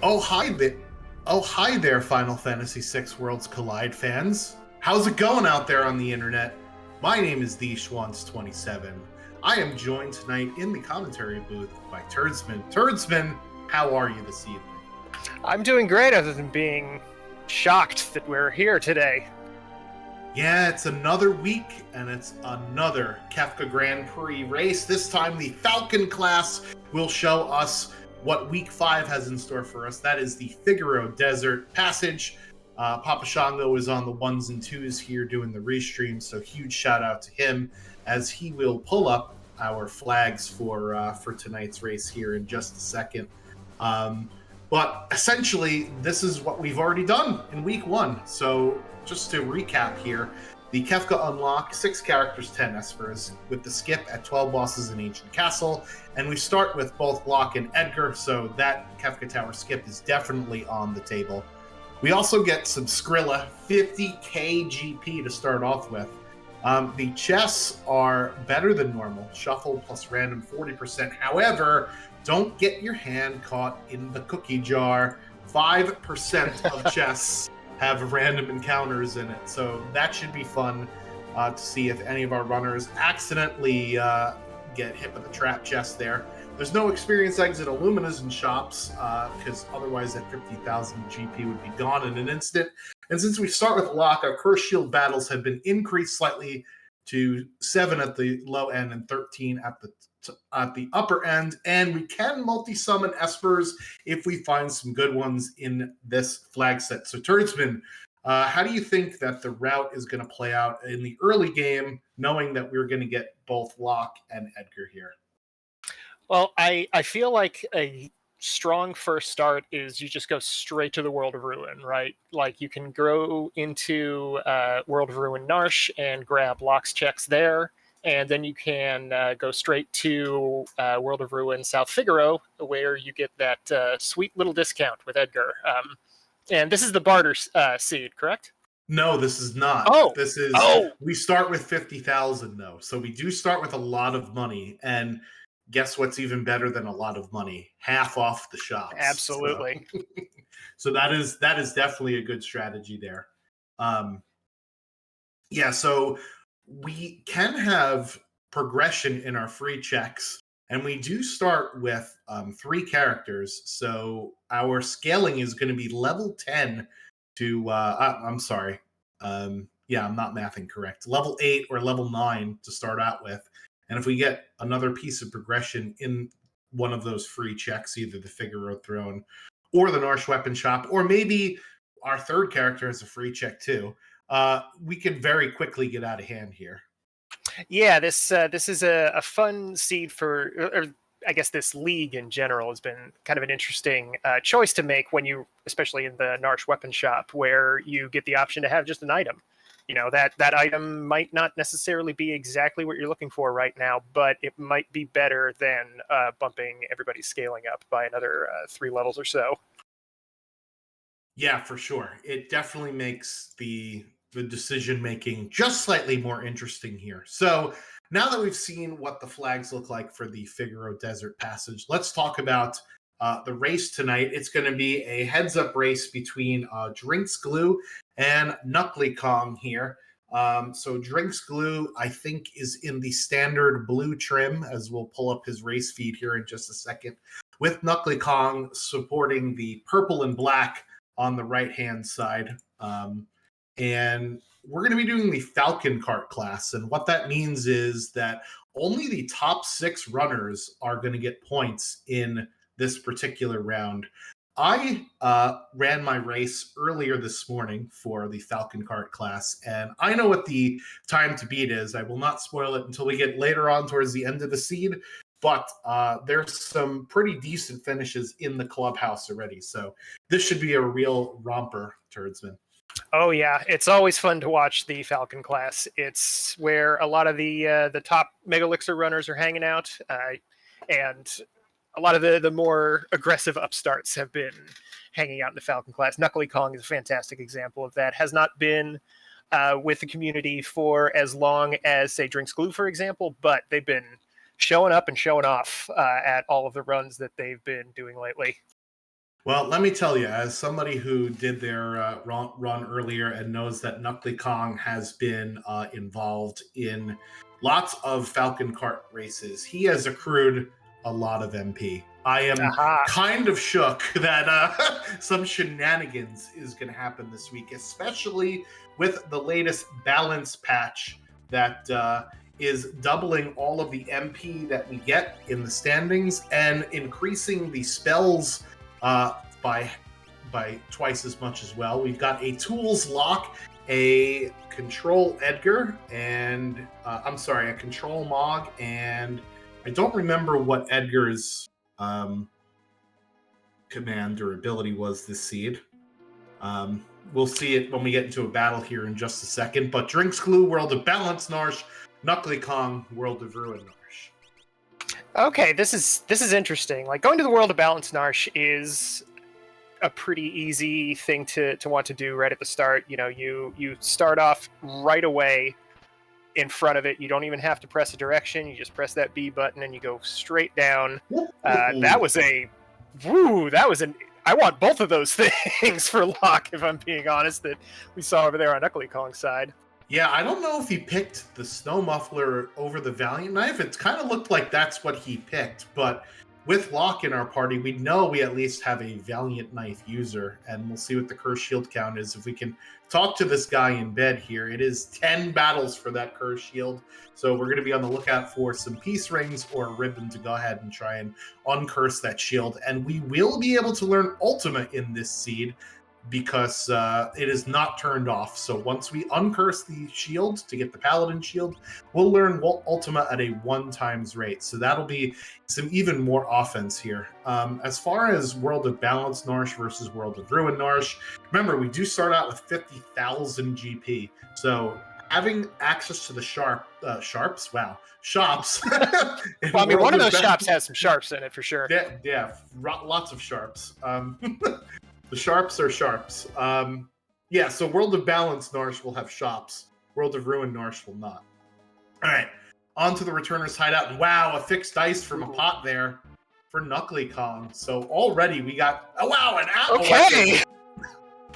Oh hi there, oh hi there, Final Fantasy VI Worlds Collide fans. How's it going out there on the internet? My name is the Schwantz27. I am joined tonight in the commentary booth by Turdsman. Turdsman, how are you this evening? I'm doing great, other than being shocked that we're here today. Yeah, it's another week, and it's another Kefka Grand Prix race. This time, the Falcon class will show us what Week 5 has in store for us. That is the Figaro Desert Passage. Papa Shango is on the ones and twos here doing the restream, so huge shout out to him as he will pull up our flags for tonight's race here in just a second. But essentially, this is what we've already done in Week 1. So just to recap here, the Kefka unlock 6 characters, 10 espers, with the skip at 12 bosses in Ancient Castle. And we start with both Locke and Edgar, so that Kefka Tower skip is definitely on the table. We also get some Skrilla, 50k GP to start off with. The chests are better than normal, shuffle plus random 40%. However, don't get your hand caught in the cookie jar. 5% of chests have random encounters in it, so that should be fun to see if any of our runners accidentally get hit with a trap chest there. There's no experience exit Illuminas in shops, because otherwise that 50,000 GP would be gone in an instant. And since we start with Locke, our Curse Shield battles have been increased slightly to 7 at the low end and 13 at the upper end, and we can multi-summon espers if we find some good ones in this flag set. So Turdsman, how do you think that the route is going to play out in the early game, knowing that we're going to get both Locke and Edgar here? Well, I feel like a strong first start is you just go straight to the World of Ruin, right? Like you can go into World of Ruin Narsh and grab Locke's checks there, and then you can go straight to World of Ruin South Figaro, where you get that sweet little discount with Edgar. And this is the barter seed, correct? No, this is not. Oh, This is oh, we start with 50,000 though. So we do start with a lot of money, and guess what's even better than a lot of money? Half off the shops. absolutely. So that is definitely a good strategy there. Yeah, so we can have progression in our free checks, and we do start with 3 characters. So our scaling is going to be level 10 to I'm sorry. Yeah, I'm not mathing correct. Level 8 or level 9 to start out with. And if we get another piece of progression in one of those free checks, either the Figaro Throne or the Narsh Weapon Shop, or maybe our third character has a free check too, we could very quickly get out of hand here. Yeah, this is a fun seed for, or I guess this league in general has been kind of an interesting choice to make when you, especially in the Narsh Weapon Shop, where you get the option to have just an item. You know, that item might not necessarily be exactly what you're looking for right now, but it might be better than bumping everybody's scaling up by another 3 levels or so. Yeah, for sure. It definitely makes the decision making just slightly more interesting here. So now that we've seen what the flags look like for the Figaro Desert Passage, let's talk about the race tonight. It's going to be a heads-up race between Drinks Glue and Knuckly Kong here. So Drinks Glue, I think, is in the standard blue trim, as we'll pull up his race feed here in just a second, with Knuckly Kong supporting the purple and black on the right-hand side. And we're going to be doing the Falcon Cart class. And what that means is that only the top 6 runners are going to get points in this particular round. I ran my race earlier this morning for the Falcon Cart class, and I know what the time to beat is. I will not spoil it until we get later on towards the end of the seed, but there's some pretty decent finishes in the clubhouse already. So this should be a real romper, Turdsman. Oh yeah, it's always fun to watch the Falcon class. It's where a lot of the top Megalixir runners are hanging out, and a lot of the more aggressive upstarts have been hanging out in the Falcon class. Knuckly Kong is a fantastic example of that. Has not been with the community for as long as, say, Drinks Glue, for example, but they've been showing up and showing off at all of the runs that they've been doing lately. Well, let me tell you, as somebody who did their run earlier and knows that Knuckly Kong has been involved in lots of Falcon kart races, he has accrued a lot of MP. I am Aha. kind of shook that some shenanigans is going to happen this week, especially with the latest balance patch that is doubling all of the MP that we get in the standings and increasing the spells by twice as much as well. We've got a tools lock, a control Edgar, and a control Mog, and I don't remember what Edgar's command or ability was this seed. We'll see it when we get into a battle here in just a second. But Drinks Glue, World of Balance, Narsh, Knuckly Kong, World of Ruin, Narsh. Okay, this is interesting. Like, going to the World of Balance, Narsh, is a pretty easy thing to want to do right at the start. You know, you start off right away in front of it. You don't even have to press a direction. You just press that B button and you go straight down. That was an I want both of those things for Locke, if I'm being honest, that we saw over there on Knuckly Kong's side. Yeah, I don't know if he picked the Snow Muffler over the Valiant Knife. It kind of looked like that's what he picked, but with Locke in our party, we know we at least have a Valiant Knife user, and we'll see what the Curse Shield count is. If we can talk to this guy in bed here, it is 10 battles for that Curse Shield, so we're going to be on the lookout for some Peace Rings or a ribbon to go ahead and try and uncurse that shield, and we will be able to learn Ultima in this seed, because it is not turned off. So once we uncurse the shield to get the Paladin shield, we'll learn Ultima at a 1x rate. So that'll be some even more offense here. As far as World of Balance Narsh versus World of Ruin Narsh, remember, we do start out with 50,000 GP. So having access to the shops. Well, I mean, one of those shops has some sharps in it for sure. Yeah, lots of sharps. The sharps are sharps. Yeah, so World of Balance Narsh will have shops. World of Ruin Narsh will not. All right, on to the Returner's Hideout. And wow, a fixed dice from a pot there for Knuckly Kong. So already we got, an apple. Okay.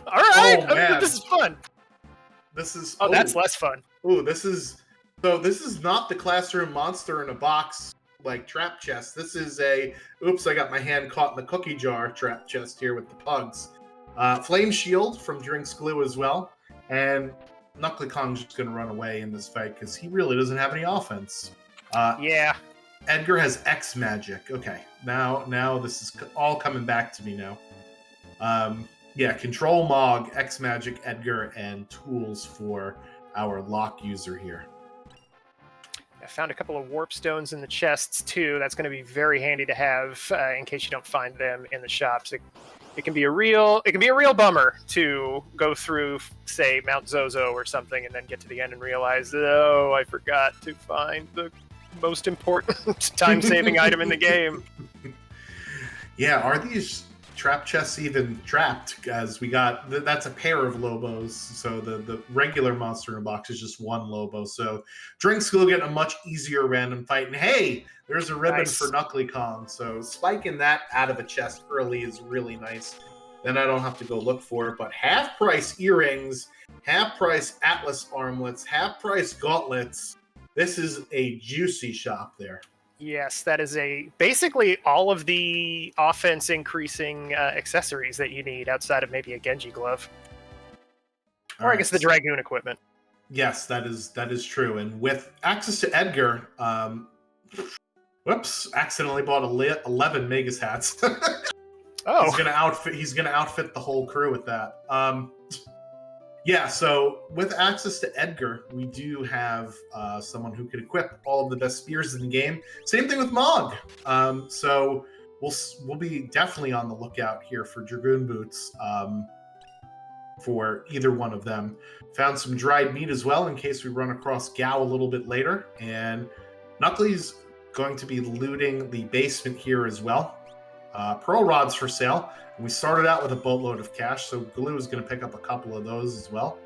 All right, man. This is fun. That's less fun. This is not the Classroom Monster in a Box like trap chest. This is oops, I got my hand caught in the cookie jar trap chest here with the pugs. Flame Shield from Drinks Glue as well. And Knuckly Kong's just going to run away in this fight because he really doesn't have any offense. Yeah. Edgar has X Magic. Okay, now this is all coming back to me now. Yeah, Control Mog, X Magic, Edgar, and tools for our Lock user here. I found a couple of warp stones in the chests too. That's going to be very handy to have in case you don't find them in the shops. It can be a real bummer to go through, say, Mount Zozo or something, and then get to the end and realize, oh, I forgot to find the most important time-saving item in the game. Yeah, are these trap chests even trapped? As we got, that's a pair of Lobos, so the regular monster in a box is just one Lobo. So Drinks will get a much easier random fight. And hey, there's a ribbon for Knuckly Kong. So spiking that out of a chest early is really nice. Then I don't have to go look for it. But half-price earrings, half-price Atlas armlets, half-price gauntlets. This is a juicy shop there. Yes, that is basically all of the offense increasing accessories that you need outside of maybe a Genji glove. Or I guess the Dragoon equipment. Yes, that is true. And with access to Edgar, whoops, accidentally bought 11 Magus hats. Oh. He's gonna outfit the whole crew with that. Yeah, so with access to Edgar, we do have someone who can equip all of the best spears in the game. Same thing with Mog. So we'll be definitely on the lookout here for Dragoon boots for either one of them. Found some dried meat as well in case we run across Gao a little bit later. And Knuckly's going to be looting the basement here as well. Pearl rods for sale. And we started out with a boatload of cash, so Glue is going to pick up a couple of those as well.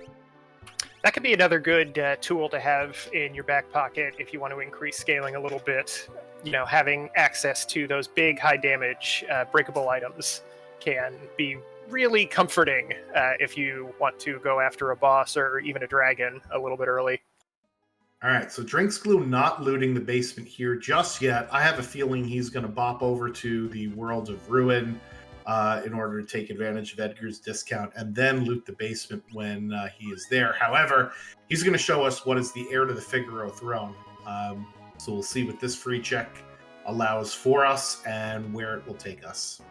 That could be another good tool to have in your back pocket if you want to increase scaling a little bit. You know, having access to those big, high damage, breakable items can be really comforting if you want to go after a boss or even a dragon a little bit early. All right, so Drinks Glue not looting the basement here just yet. I have a feeling he's going to bop over to the World of Ruin in order to take advantage of Edgar's discount and then loot the basement when he is there. However, he's going to show us what is the heir to the Figaro throne. So we'll see what this free check allows for us and where it will take us.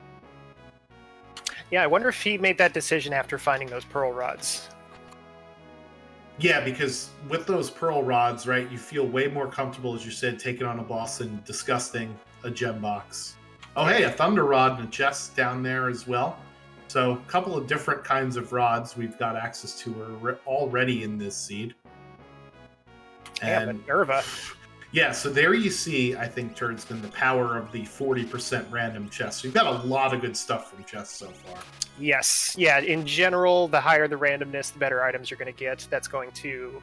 Yeah, I wonder if he made that decision after finding those pearl rods. Yeah, because with those pearl rods, right, you feel way more comfortable, as you said, taking on a boss and disgusting a gem box. Oh, hey, a thunder rod and a chest down there as well. So a couple of different kinds of rods we've got access to are already in this seed. Yeah, Minerva. Yeah, so there you see, I think, Turdsman, the power of the 40% random chest. So you've got a lot of good stuff from chests so far. Yes. Yeah, in general, the higher the randomness, the better items you're going to get. That's going to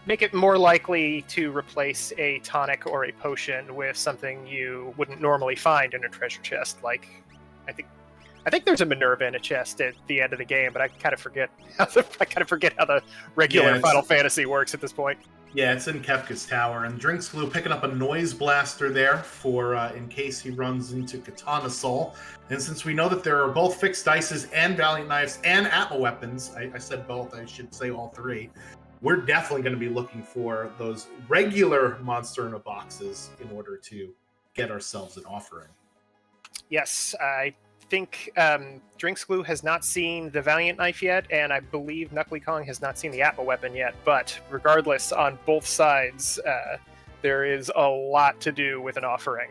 make it more likely to replace a tonic or a potion with something you wouldn't normally find in a treasure chest. Like, I think there's a Minerva in a chest at the end of the game, but I kind of forget how the regular Final Fantasy works at this point. Yeah, it's in Kefka's tower, and Drinks Glue picking up a noise blaster there for in case he runs into Katana Soul. And since we know that there are both fixed dices and Valiant Knives and Atma weapons, I said both, I should say all three, we're definitely going to be looking for those regular monster in a boxes in order to get ourselves an offering. Yes, I think Drinks Glue has not seen the Valiant Knife yet, and I believe Knuckly Kong has not seen the Atma weapon yet, but regardless, on both sides, there is a lot to do with an offering.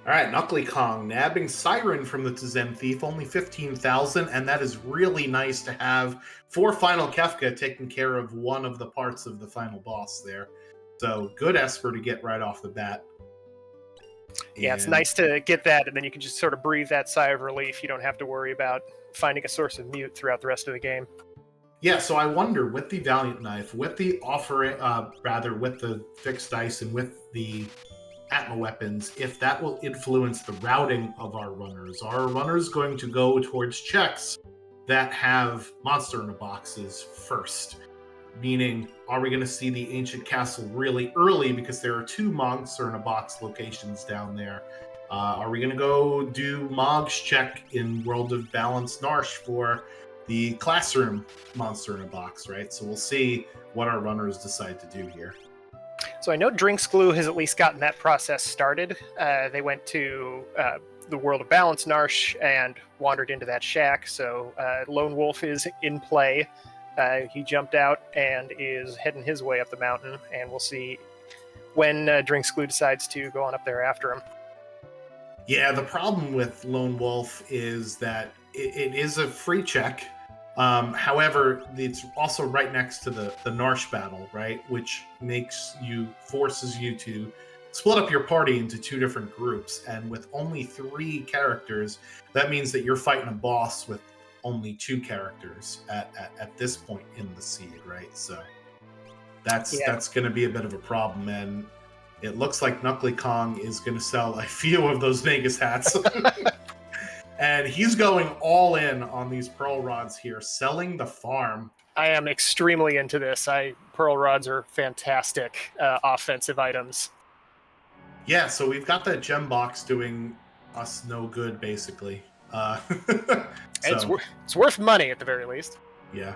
All right, Knuckly Kong nabbing Siren from the Tzem Thief, only 15,000, and that is really nice to have for Final Kefka taking care of one of the parts of the final boss there. So good Esper to get right off the bat. Yeah, it's nice to get that, and then you can just sort of breathe that sigh of relief. You don't have to worry about finding a source of mute throughout the rest of the game. Yeah, so I wonder, with the Valiant Knife, with the with the fixed dice and with the Atma weapons, if that will influence the routing of our runners. Are our runners going to go towards checks that have monster in a boxes first? Meaning, are we going to see the Ancient Castle really early because there are 2 monster in a box locations down there? Are we going to go do Mog's check in World of Balance Narsh for the classroom monster in a box, right? So we'll see what our runners decide to do here. So I know Drinks Glue has at least gotten that process started. They went to the World of Balance Narsh and wandered into that shack, so Lone Wolf is in play. He jumped out and is heading his way up the mountain, and we'll see when Drinks Glue decides to go on up there after him. Yeah, the problem with Lone Wolf is that it is a free check. However, it's also right next to the Narsh battle, right? Which forces you to split up your party into 2 different groups. And with only 3 characters, that means that you're fighting a boss with only 2 characters at this point in the seed, right? So that's going to be a bit of a problem, and it looks like Knuckly Kong is going to sell a few of those Vegas hats. And he's going all in on these pearl rods here, selling the farm. I am extremely into this. Pearl rods are fantastic offensive items. Yeah, so we've got that gem box doing us no good, basically. It's worth money at the very least. Yeah.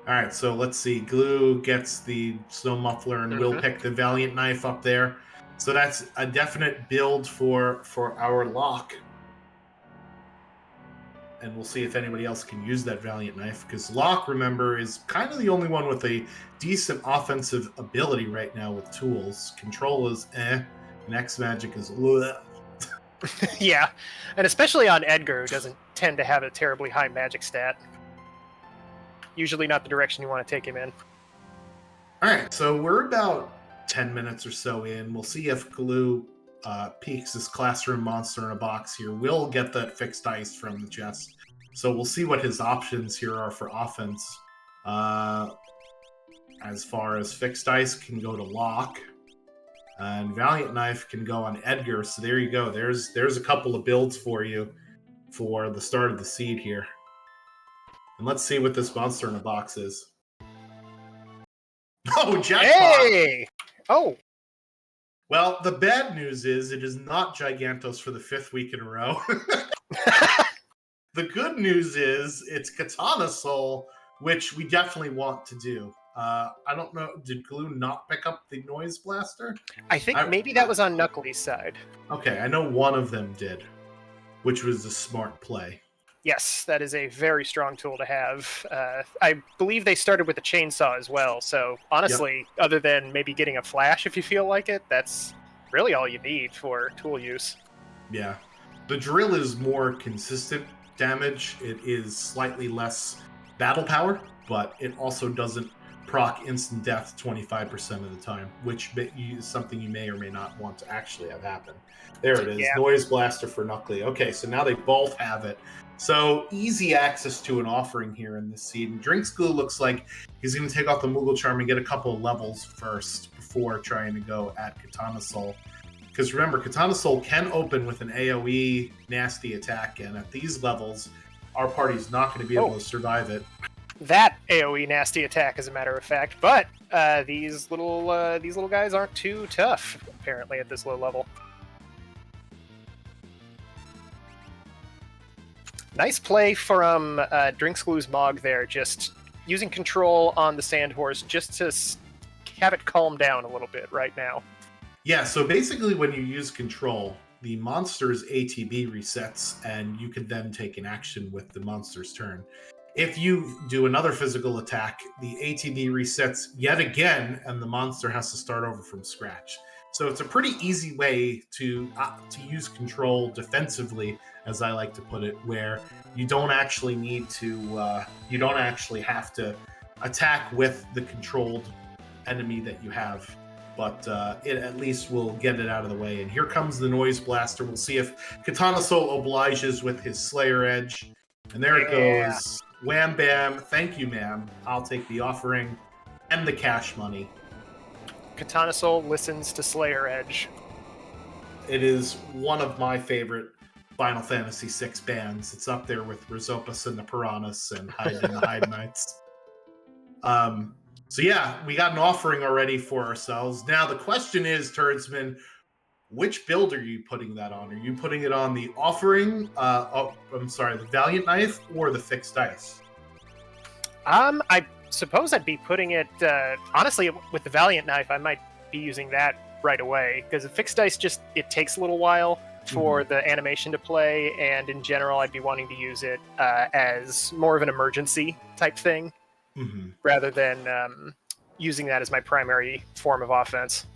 All right, so let's see. Glue gets the snow muffler, and we'll pick the Valiant Knife up there. So that's a definite build for our lock. And we'll see if anybody else can use that Valiant Knife, because Locke, remember, is kind of the only one with a decent offensive ability right now with tools. Control is and X Magic is bleh. Yeah, and especially on Edgar, who doesn't tend to have a terribly high magic stat. Usually not the direction you want to take him in. All right, so we're about 10 minutes or so in. We'll see if Glue peeks this classroom monster in a box here. We'll get that fixed dice from the chest. So we'll see what his options here are for offense. As far as fixed dice can go to Locke. And Valiant Knife can go on Edgar. So there you go. There's a couple of builds for you. for the start of the seed here. And let's see what this monster in a box is. Oh, jackpot! Hey! Oh! Well, the bad news is it is not Gigantos for the 5th week in a row. The good news is it's Katana Soul, which we definitely want to do. I don't know, did Glue not pick up the Noise Blaster? I think maybe that was on Knuckly's side. Okay, I know one of them did, which was a smart play. Yes, that is a very strong tool to have. I believe they started with a chainsaw as well, so honestly, other than maybe getting a flash if you feel like it, that's really all you need for tool use. Yeah. The drill is more consistent damage. It is slightly less battle power, but it also doesn't proc instant death 25% of the time, which is something you may or may not want to actually have happen. There it is. Yeah. Noise Blaster for Knuckly. Okay, so now they both have it. So easy access to an offering here in this seed. And Drinks Glue looks like he's going to take off the Moogle Charm and get a couple of levels first before trying to go at Katana Soul. Because remember, Katana Soul can open with an AoE nasty attack, and at these levels, our party's not going to be able to survive it. That AoE nasty attack, as a matter of fact, but these little guys aren't too tough, apparently, at this low level. Nice play from Drinks Glue's Mog there, just using control on the Sandhorse just to have it calm down a little bit right now. Yeah, so basically when you use control, the monster's ATB resets, and you can then take an action with the monster's turn. If you do another physical attack, the ATB resets yet again, and the monster has to start over from scratch. So it's a pretty easy way to use control defensively, as I like to put it, where you don't actually need to, you don't actually have to attack with the controlled enemy that you have. But it at least will get it out of the way. And here comes the Noise Blaster. We'll see if Katana Soul obliges with his Slayer Edge. And there it goes. Wham bam. Thank you, ma'am. I'll take the offering and the cash money. Katana Soul listens to Slayer Edge. It is one of my favorite Final Fantasy VI bands. It's up there with Rizopus and the Piranhas and Hyde and the Hyde Knights. So yeah, we got an offering already for ourselves. Now the question is, Turdsman, which build are you putting that on? Are you putting it on the offering, the Valiant Knife, or the fixed dice? I suppose I'd be putting it, honestly, with the Valiant Knife, I might be using that right away, because the fixed dice it takes a little while for the animation to play, and in general, I'd be wanting to use it as more of an emergency type thing. Rather than using that as my primary form of offense.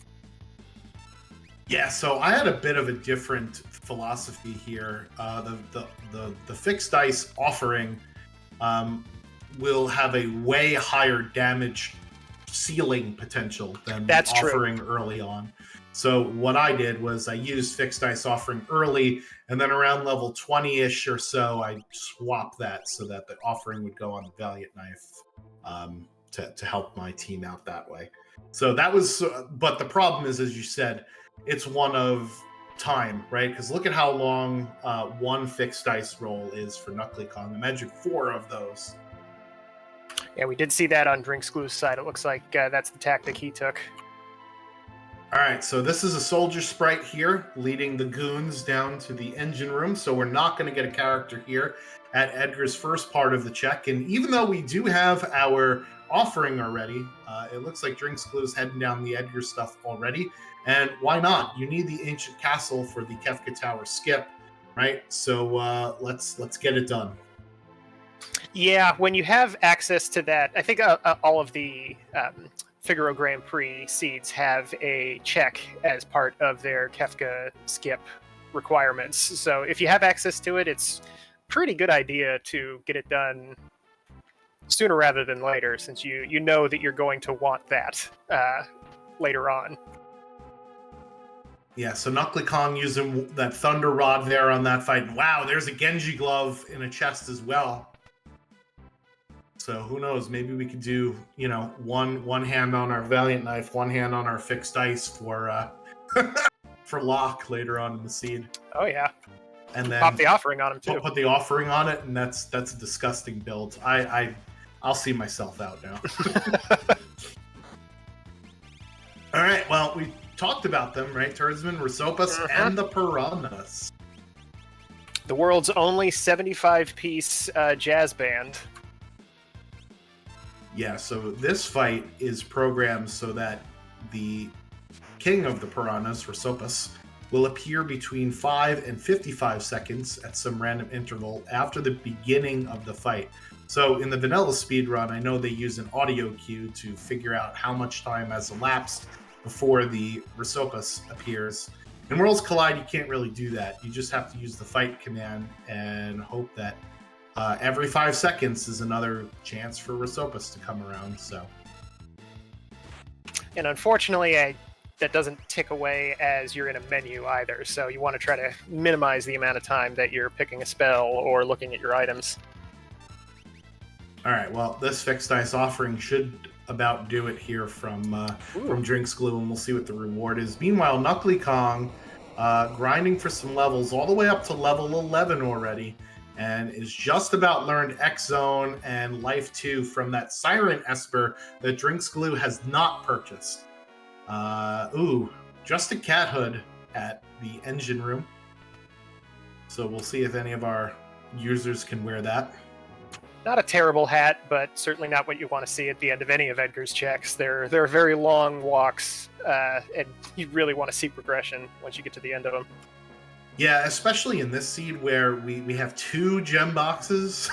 Yeah, so I had a bit of a different philosophy here. The fixed dice offering will have a way higher damage ceiling potential than the offering early on. So what I did was I used fixed dice offering early, and then around level 20-ish or so, I swapped that so that the offering would go on the Valiant Knife. To help my team out that way. So that was, but the problem is, as you said, it's one of time, right? Because look at how long one fixed dice roll is for Knuckly Kong. Imagine 4 of those. Yeah, we did see that on Drinks Glue's side. It looks like that's the tactic he took. All right, so this is a soldier sprite here, leading the goons down to the engine room. So we're not going to get a character here at Edgar's first part of the check. And even though we do have our offering already, it looks like Drinks Glue's heading down the Edgar stuff already. And why not? You need the Ancient Castle for the Kefka Tower skip, right? So let's get it done. Yeah, when you have access to that, I think all of the Figaro Grand Prix seeds have a check as part of their Kefka skip requirements. So if you have access to it, it's a pretty good idea to get it done sooner rather than later, since you know that you're going to want that later on. Yeah, so Knuckly Kong using that Thunder Rod there on that fight. And wow, there's a Genji glove in a chest as well. So who knows? Maybe we could do, one hand on our Valiant Knife, one hand on our fixed dice for for lock later on in the seed. Oh yeah. and then pop the offering on him too. Put the offering on it, and that's a disgusting build. I'll see myself out now. All right, well, we talked about them, right? Turdsman, Rhysopus, and the Piranhas. The world's only 75-piece jazz band. Yeah, so this fight is programmed so that the king of the Piranhas, Rhysopus, will appear between 5 and 55 seconds at some random interval after the beginning of the fight. So in the vanilla speedrun, I know they use an audio cue to figure out how much time has elapsed before the Rhysopus appears. In Worlds Collide, you can't really do that. You just have to use the fight command and hope that every 5 seconds is another chance for Rhysopus to come around. So, and unfortunately, that doesn't tick away as you're in a menu either. So you want to try to minimize the amount of time that you're picking a spell or looking at your items. All right. Well, this fixed dice offering should about do it here from Drinks Glue, and we'll see what the reward is. Meanwhile, Knuckly Kong grinding for some levels all the way up to level 11 already, and is just about learned X Zone and Life 2 from that Siren Esper that Drinks Glue has not purchased. Just a cat hood at the engine room. So we'll see if any of our users can wear that. Not a terrible hat, but certainly not what you want to see at the end of any of Edgar's checks. They're very long walks, and you really want to see progression once you get to the end of them. Yeah, especially in this seed where we have 2 gem boxes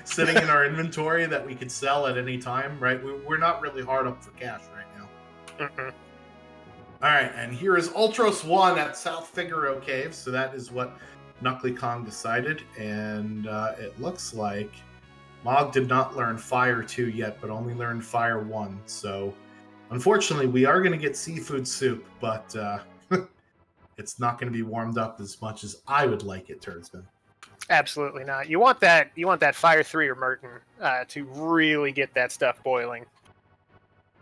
sitting in our inventory that we could sell at any time, right? We're not really hard up for cash right now. Mm-mm. All right, and here is Ultros 1 at South Figaro Cave. So that is what Knuckly Kong decided, and it looks like Mog did not learn Fire 2 yet, but only learned Fire 1. So, unfortunately, we are going to get seafood soup, but it's not going to be warmed up as much as I would like it, Turdsman. Absolutely not. You want that Fire 3 or Merton to really get that stuff boiling.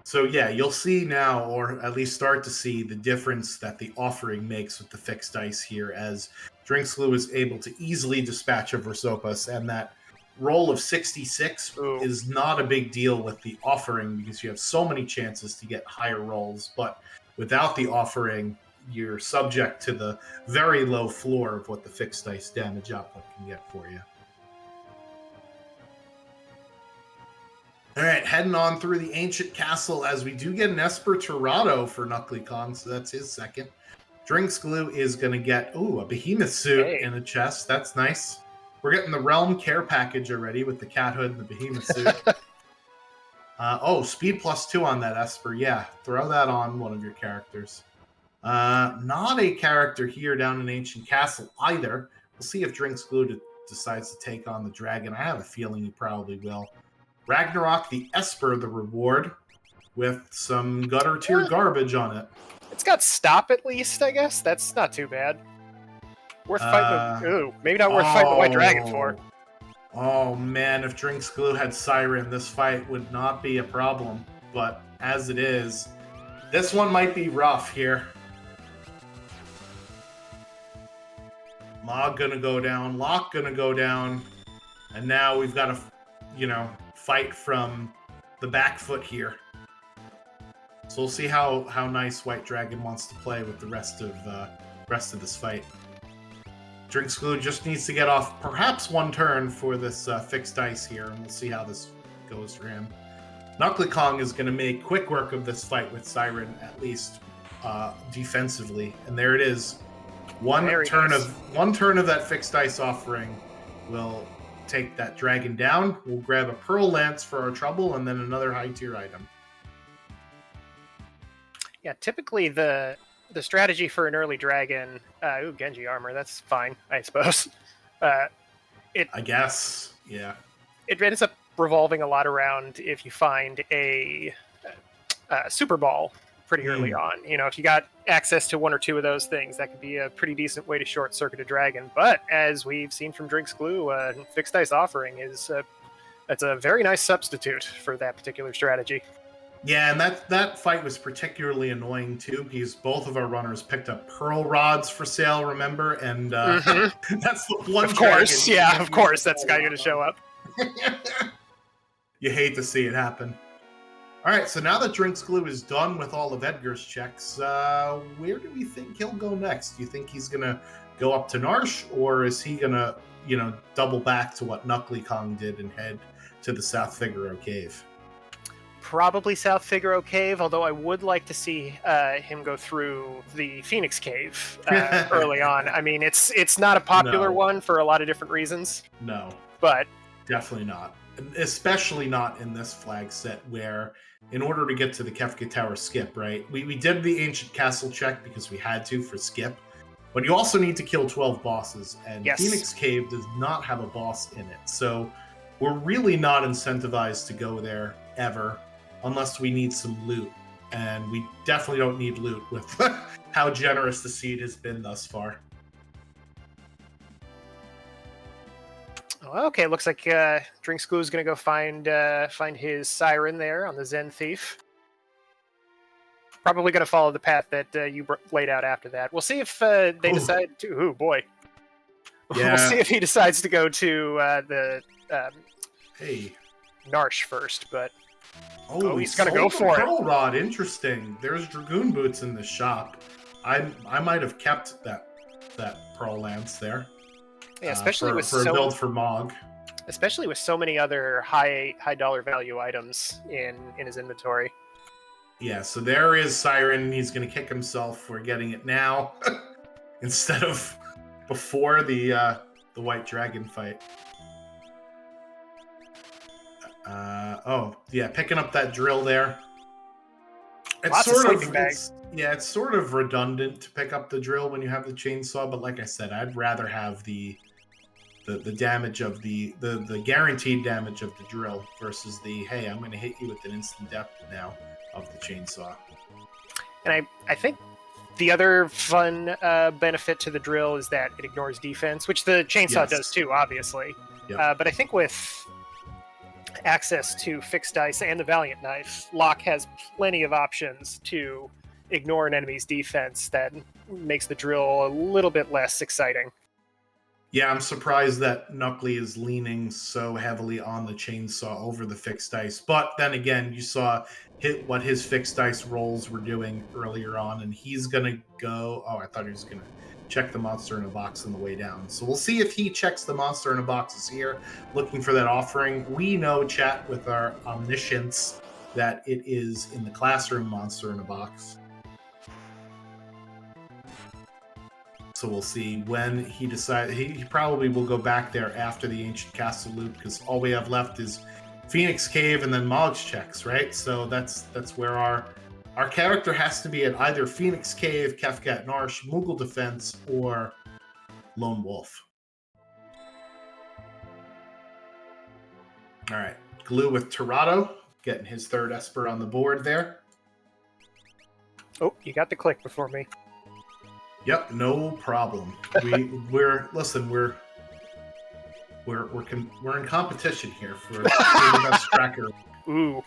So yeah, you'll see now, or at least start to see, the difference that the offering makes with the fixed dice here, as Drinks Glue is able to easily dispatch of Rhysopus, and that roll of 66 is not a big deal with the offering because you have so many chances to get higher rolls, but without the offering, you're subject to the very low floor of what the fixed dice damage output can get for you. All right, heading on through the Ancient Castle as we do get an Esper Tirado for Knuckly Kong, so that's his second. Drinks Glue is going to get, a Behemoth suit in a chest. That's nice. We're getting the Realm Care package already with the cat hood and the Behemoth suit. Speed +2 on that Esper. Yeah, throw that on one of your characters. Not a character here down in Ancient Castle either. We'll see if Drinks Glue decides to take on the dragon. I have a feeling he probably will. Ragnarok the Esper, the reward, with some gutter tier garbage on it. It's got stop at least, I guess. That's not too bad. Worth fighting. Maybe not worth fighting the White Dragon for. Oh man, if Drinks Glue had Siren, this fight would not be a problem. But as it is, this one might be rough here. Mog gonna go down, Locke gonna go down, and now we've got to, fight from the back foot here. So we'll see how nice White Dragon wants to play with the rest of this fight. Drinks Glue just needs to get off perhaps one turn for this fixed dice here, and we'll see how this goes for him. Knuckly Kong is going to make quick work of this fight with Siren, at least defensively, and there it is. One turn of that fixed dice offering will take that dragon down. We'll grab a Pearl Lance for our trouble, and then another high tier item. Yeah, typically the strategy for an early dragon, Genji armor, that's fine, I suppose. I guess, yeah. It ends up revolving a lot around if you find a Super Ball pretty early on. If you got access to one or two of those things, that could be a pretty decent way to short circuit a dragon. But as we've seen from Drinks Glue, fixed dice offering that's a very nice substitute for that particular strategy. Yeah, and that fight was particularly annoying too, because both of our runners picked up pearl rods for sale, remember? And Hmm. that's the one Of dragon course, you yeah, can't of use course, the that's the pearl guy rod going to show up. on. You hate to see it happen. All right, so now that Drinks Glue is done with all of Edgar's checks, where do we think he'll go next? Do you think he's going to go up to Narsh, or is he going to, double back to what Knuckly Kong did and head to the South Figaro Cave? Probably South Figaro Cave, although I would like to see him go through the Phoenix Cave early on. I mean, it's not a popular one for a lot of different reasons. No, but definitely not. Especially not in this flag set where, in order to get to the Kefka Tower skip, right? We did the Ancient Castle check because we had to for skip, but you also need to kill 12 bosses, and yes. Phoenix Cave does not have a boss in it. So we're really not incentivized to go there ever unless we need some loot. And we definitely don't need loot with how generous the seed has been thus far. Okay, looks like Drinks Glue is going to go find his siren there on the Zen Thief. Probably going to follow the path that you laid out after that. We'll see if they decide to... Oh, boy. Yeah. We'll see if he decides to go to the Narsh first, but... Oh, he's going to go for it. Pearl Rod, interesting. There's Dragoon Boots in the shop. I might have kept that Pearl Lance there. Yeah, especially with a build for Mog. Especially with so many other high dollar value items in his inventory. Yeah, so there is Siren, and he's going to kick himself for getting it now instead of before the White Dragon fight. Picking up that drill there. It's sort of redundant to pick up the drill when you have the chainsaw, but like I said, I'd rather have the damage of the guaranteed damage of the drill versus the, hey, I'm going to hit you with an instant death now of the chainsaw. And I think the other fun benefit to the drill is that it ignores defense, which the chainsaw does too, obviously. Yep. But I think with access to fixed dice and the Valiant Knife, Locke has plenty of options to ignore an enemy's defense that makes the drill a little bit less exciting. Yeah, I'm surprised that Knuckly is leaning so heavily on the chainsaw over the fixed dice. But then again, you saw what his fixed dice rolls were doing earlier on, and he's going to go... Oh, I thought he was going to check the monster in a box on the way down. So we'll see if he checks the monster in a boxes here, looking for that offering. We know, chat, with our omniscience, that it is in the classroom monster in a box. So we'll see when he decides. He probably will go back there after the Ancient Castle loot, because all we have left is Phoenix Cave and then Mog's checks, right? So that's where our character has to be at either Phoenix Cave, Kefka at Narsh, Moogle Defense, or Lone Wolf. All right, Glue with Torado, getting his third Esper on the board there. Oh, you got the click before me. Yep, no problem. We're in competition here for the best tracker. Ooh,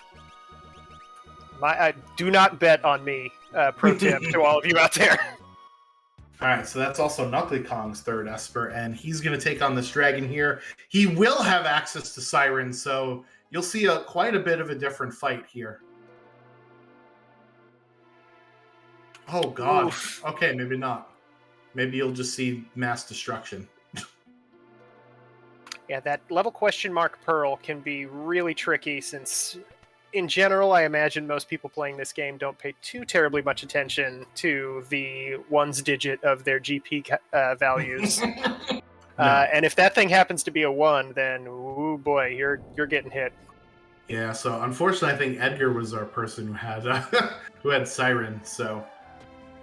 do not bet on me. Pro tip to all of you out there. All right, so that's also Knuckly Kong's third Esper, and he's going to take on this dragon here. He will have access to Siren, so you'll see quite a bit of a different fight here. Oh, God. Oof. Okay, maybe not. Maybe you'll just see mass destruction. Yeah, that level question mark Pearl can be really tricky since, in general, I imagine most people playing this game don't pay too terribly much attention to the ones digit of their GP values. No. And if that thing happens to be a 1, then, ooh boy, you're getting hit. Yeah, so unfortunately, I think Edgar was our person who had Siren, so...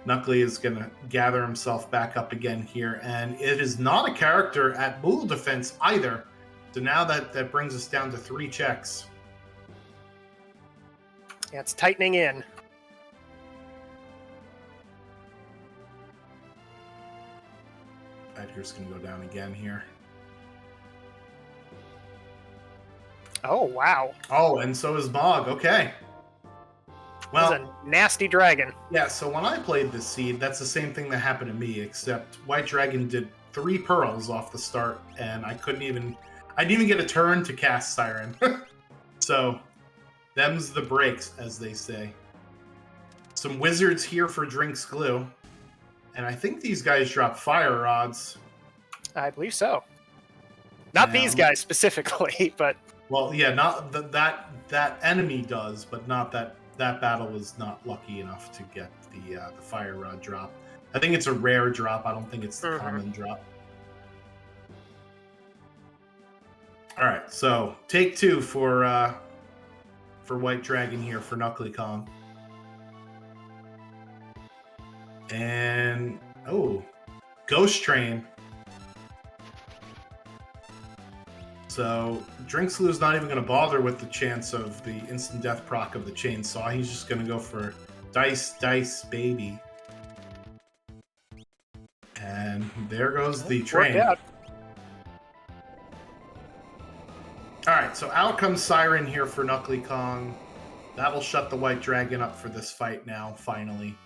Knuckly is going to gather himself back up again here, and it is not a character at Moogle Defense either. So now that brings us down to 3 checks. Yeah, it's tightening in. Edgar's going to go down again here. Oh, wow. Oh, and so is Mog. Okay. Well, that's a nasty dragon. Yeah, so when I played this seed, that's the same thing that happened to me, except White Dragon did 3 pearls off the start, and I didn't even get a turn to cast Siren. So, them's the breaks, as they say. Some wizards here for Drink's Glue, and I think these guys drop fire rods. I believe so. Not these guys specifically, but... Well, yeah, not that enemy does, but not that battle is not lucky enough to get the fire rod drop. I think it's a rare drop. I don't think it's the common drop. All right, so take 2 for White Dragon here for Knuckly Kong. And Ghost Train. So Drink's Glue is not even going to bother with the chance of the instant death proc of the chainsaw. He's just going to go for dice, baby. And there goes the train. All right, so out comes Siren here for Knuckly Kong. That will shut the White Dragon up for this fight now, finally.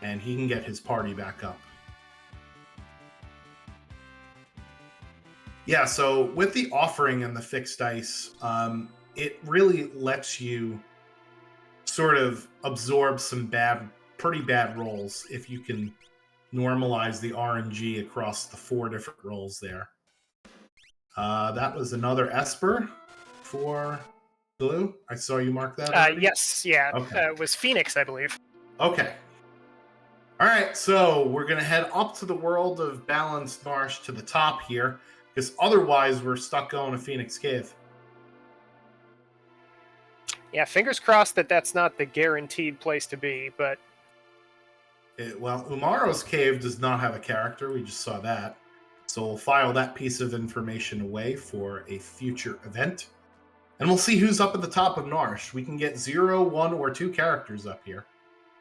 And he can get his party back up. Yeah, so with the offering and the fixed dice, it really lets you sort of absorb some pretty bad rolls if you can normalize the RNG across the 4 different rolls there. That was another Esper for Blue. I saw you mark that. Yes, yeah. Okay. It was Phoenix, I believe. Okay. All right, so we're going to head up to the world of Balanced Marsh to the top here, because otherwise we're stuck going to Phoenix Cave. Yeah, fingers crossed that that's not the guaranteed place to be, but... Well, Umaro's Cave does not have a character. We just saw that. So we'll file that piece of information away for a future event. And we'll see who's up at the top of Narsh. We can get 0, 1, or 2 characters up here.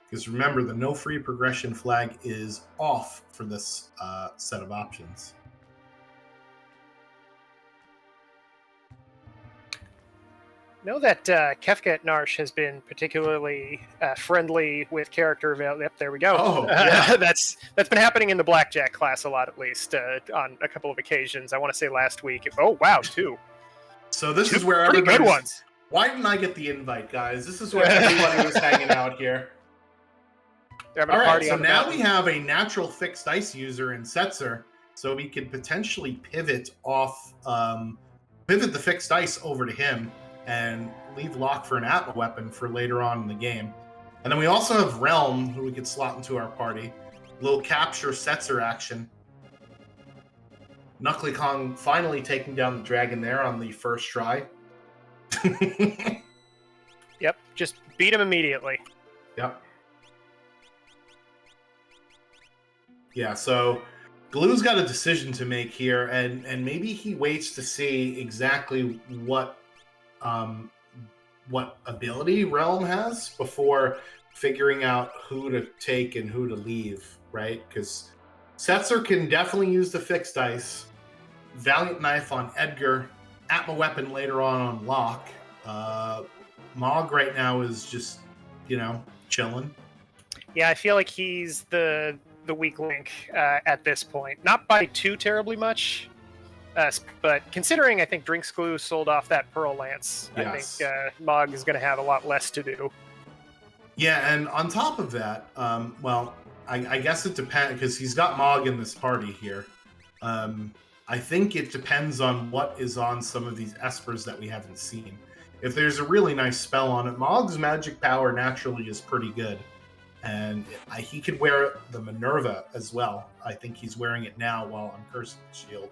Because remember, the no free progression flag is off for this set of options. Know that Kefka at Narsh has been particularly friendly with character availability. Yep, there we go. Oh, yeah. That's been happening in the Blackjack class a lot, at least, on a couple of occasions. I want to say last week. Oh, wow, 2. So this 2 is where pretty everybody... good ones. Why didn't I get the invite, guys? This is where everybody was hanging out here. All right, so now we have a natural fixed dice user in Setzer, so we could potentially pivot the fixed dice over to him and leave Locke for an Atma weapon for later on in the game. And then we also have Realm, who we could slot into our party. A little capture Setzer action. Knuckly Kong finally taking down the dragon there on the first try. Yep, just beat him immediately. Yep. Yeah, so Glue's got a decision to make here, and maybe he waits to see exactly what ability Realm has before figuring out who to take and who to leave, right? Because Setzer can definitely use the fixed dice. Valiant Knife on Edgar. Atma Weapon later on Locke. Mog right now is just, chilling. Yeah, I feel like he's the weak link at this point. Not by too terribly much, but considering I think Drink's Glue sold off that Pearl Lance, yes. I think Mog is going to have a lot less to do. Yeah, and on top of that, I guess it depends, because he's got Mog in this party here. I think it depends on what is on some of these Espers that we haven't seen. If there's a really nice spell on it, Mog's magic power naturally is pretty good. And he could wear the Minerva as well. I think he's wearing it now while I'm cursing the shield.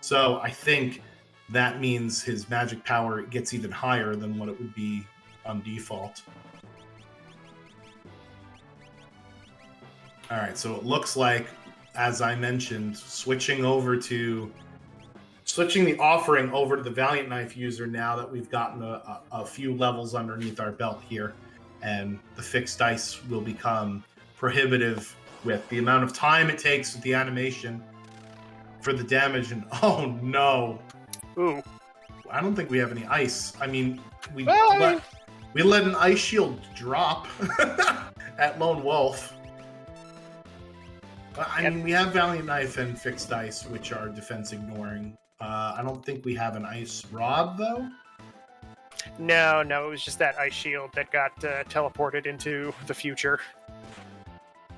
So I think that means his magic power gets even higher than what it would be on default. All right, so it looks like, as I mentioned, switching the offering over to the Valiant Knife user now that we've gotten a few levels underneath our belt here. And the fixed dice will become prohibitive with the amount of time it takes with the animation for the damage. And oh no. Ooh. I don't think we have any ice. I mean, We let an ice shield drop at Lone Wolf. I mean, we have Valiant Knife and Fixed Ice, which are defense ignoring. I don't think we have an Ice Rod, though. No, it was just that ice shield that got teleported into the future.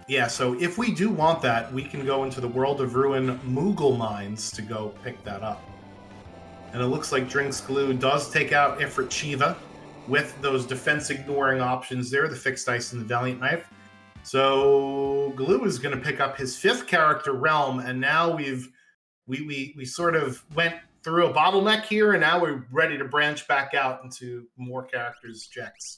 Yeah, so if we do want that, we can go into the World of Ruin Moogle Mines to go pick that up. And it looks like Drinks Glue does take out Ifrit Shiva with those defense-ignoring options there, the Fixed Ice and the Valiant Knife. So Glue is going to pick up his 5th character, Realm, and now we sort of went through a bottleneck here, and now we're ready to branch back out into more characters' checks.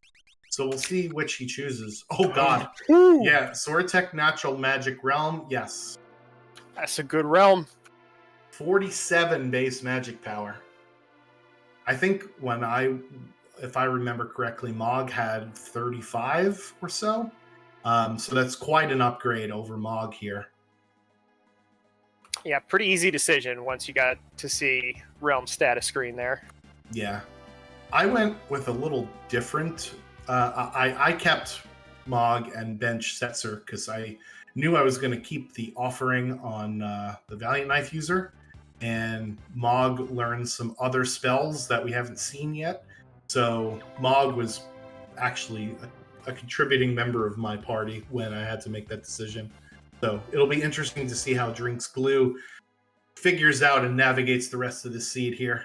So we'll see which he chooses. Oh, God. Yeah, Sword Tech Natural Magic Realm, yes. That's a good realm. 47 base magic power. I think if I remember correctly, Mog had 35 or so. So that's quite an upgrade over Mog here. Yeah, pretty easy decision once you got to see realm status screen there. Yeah. I went with a little different. I kept Mog and bench Setzer because I knew I was going to keep the offering on the Valiant Knife user. And Mog learned some other spells that we haven't seen yet. So Mog was actually a contributing member of my party when I had to make that decision. So it'll be interesting to see how Drinks Glue figures out and navigates the rest of the seed here.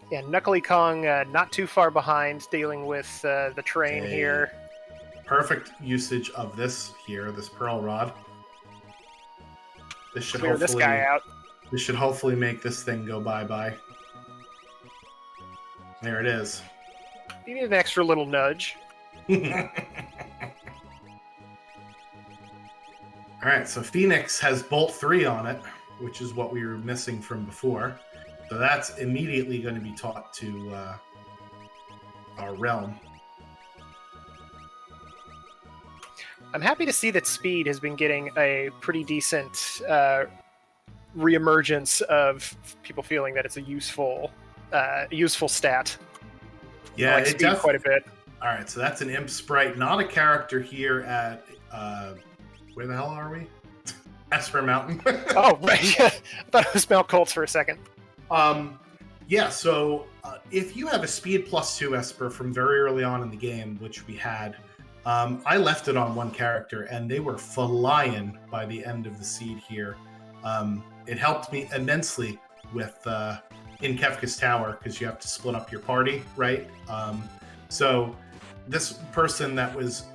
Yeah, Knuckly Kong not too far behind, dealing with the train here. Perfect usage of this Pearl Rod. This should Clear this guy out. This should hopefully make this thing go bye-bye. There it is. You need an extra little nudge. All right, so Phoenix has Bolt 3 on it, which is what we were missing from before. So that's immediately going to be taught to our Realm. I'm happy to see that Speed has been getting a pretty decent reemergence of people feeling that it's a useful stat. Yeah, I like Speed quite a bit. All right, so that's an Imp Sprite, not a character here at where the hell are we? Esper Mountain. Oh, right. I thought it was Mount Colts for a second. Yeah, so if you have a Speed +2 Esper from very early on in the game, which we had, I left it on one character, and they were flying by the end of the seed here. It helped me immensely with in Kefka's Tower, because you have to split up your party, right? So this person that was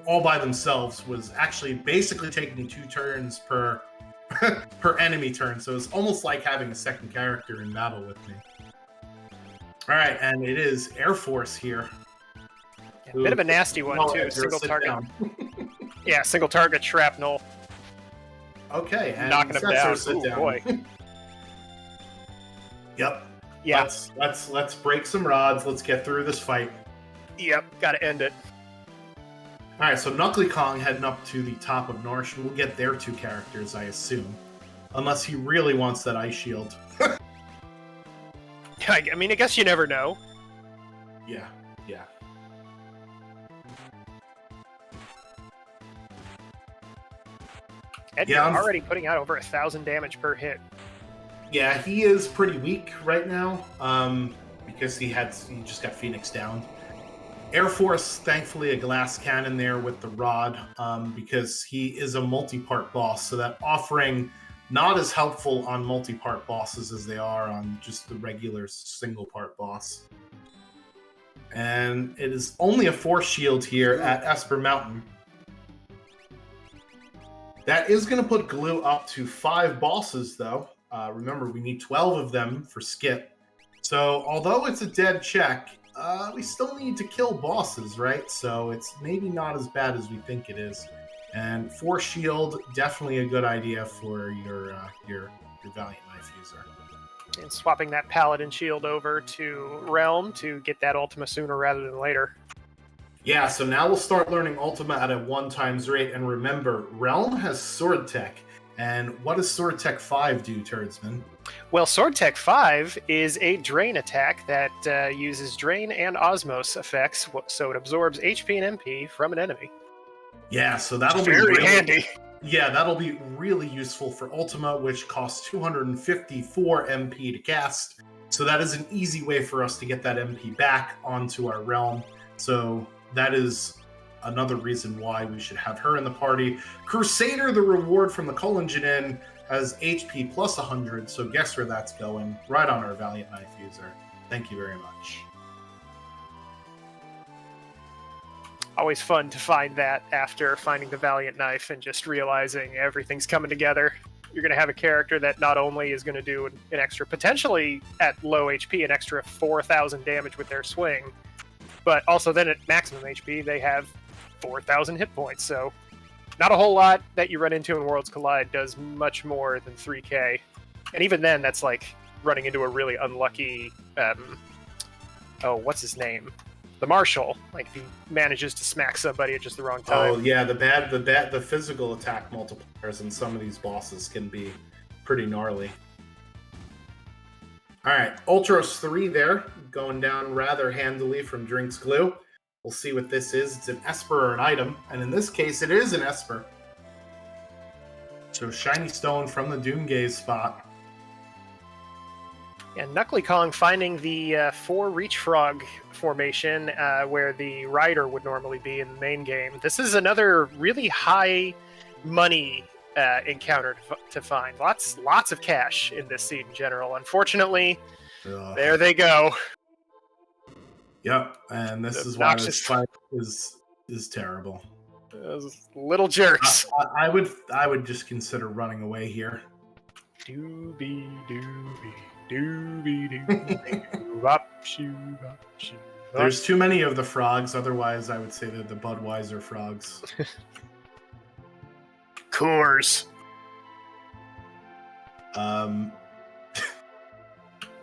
all by themselves was actually basically taking 2 turns per per enemy turn, so it's almost like having a second character in battle with me. All right, and it is Air Force here. Yeah, bit of a nasty one, too. Single target. Yeah, single target shrapnel. Okay, and knocking him down. Ooh, down. Boy. Yep. Yeah. Let's break some rods. Let's get through this fight. Yep, gotta end it. All right, so Knuckly Kong heading up to the top of Norsh. We'll get their 2 characters, I assume. Unless he really wants that Ice Shield. I mean, I guess you never know. Yeah. Edgar already putting out over 1,000 damage per hit. Yeah, he is pretty weak right now, because he just got Phoenix down. Air Force, thankfully, a glass cannon there with the rod, because he is a multi-part boss, so that offering not as helpful on multi-part bosses as they are on just the regular single-part boss. And it is only a force shield here at Esper Mountain. That is going to put Glue up to 5 bosses, though. Remember, we need 12 of them for Skip. So, although it's a dead check, we still need to kill bosses, right? So it's maybe not as bad as we think it is. And Force Shield, definitely a good idea for your Valiant Knife user. And swapping that Paladin Shield over to Realm to get that Ultima sooner rather than later. Yeah, so now we'll start learning Ultima at a 1x rate. And remember, Realm has Sword Tech. And what does Sword Tech 5 do, Turdsman? Well, Sword Tech 5 is a drain attack that uses drain and osmos effects, so it absorbs HP and MP from an enemy. Yeah, so that'll Very be really handy. Yeah, that'll be really useful for Ultima, which costs 254 MP to cast. So that is an easy way for us to get that MP back onto our realm. So that is another reason why we should have her in the party. Crusader, the reward from the Culligan has HP plus 100, so guess where that's going? Right on our Valiant Knife user. Thank you very much. Always fun to find that after finding the Valiant Knife and just realizing everything's coming together. You're going to have a character that not only is going to do an extra, potentially at low HP, an extra 4,000 damage with their swing, but also then at maximum HP, they have 4,000 hit points. So not a whole lot that you run into in Worlds Collide does much more than 3k. And even then, that's like running into a really unlucky, what's his name? The Marshal, like he manages to smack somebody at just the wrong time. Oh yeah, the physical attack multipliers in some of these bosses can be pretty gnarly. All right, Ultros 3 there, going down rather handily from Drinks Glue. We'll see what this is. It's an Esper or an item, and in this case, it is an Esper. So Shiny Stone from the Doomgaze spot. And Knuckly Kong finding the 4 Reach Frog formation where the Rider would normally be in the main game. This is another really high money encounter to find. Lots of cash in this seed in general. Unfortunately, there they go. Yep, and this is why this fight is terrible. Those little jerks. I would just consider running away here. Doobie doobie doobie doobie bop shoo bop shoo. There's too many of the frogs, otherwise I would say they're the Budweiser frogs. Coors.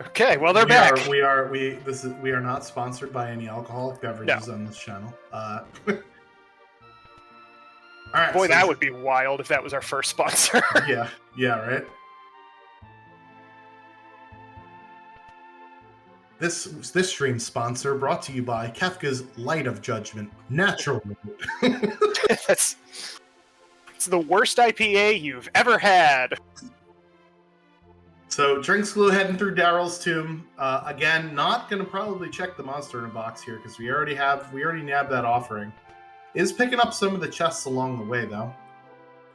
Okay, well they're back. We are not sponsored by any alcoholic beverages on this channel. All right. Boy, that would be wild if that was our first sponsor. Yeah, right. This stream sponsor brought to you by Kefka's Light of Judgment, natural. It's the worst IPA you've ever had. So Drinks Glue heading through Daryl's tomb. Again, not going to probably check the monster in a box here because we already nabbed that offering. Is picking up some of the chests along the way though.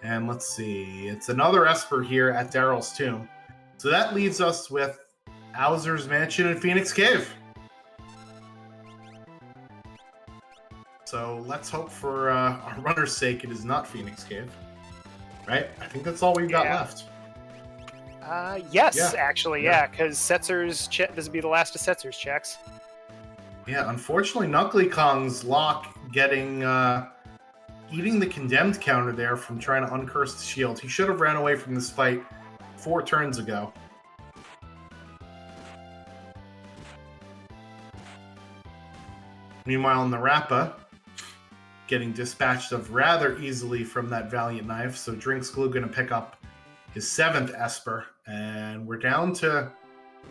And let's see, it's another Esper here at Daryl's tomb. So that leaves us with Hauser's Mansion in Phoenix Cave. So let's hope for our runner's sake it is not Phoenix Cave. Right? I think that's all we've got left. Yes, actually, because Setzer's this would be the last of Setzer's checks. Yeah, unfortunately, Knuckly Kong's lock getting eating the condemned counter there from trying to uncurse the shield. He should have ran away from this fight 4 turns ago. Meanwhile, Narappa getting dispatched of rather easily from that Valiant Knife, so Drinks Glue going to pick up his 7th Esper, and we're down to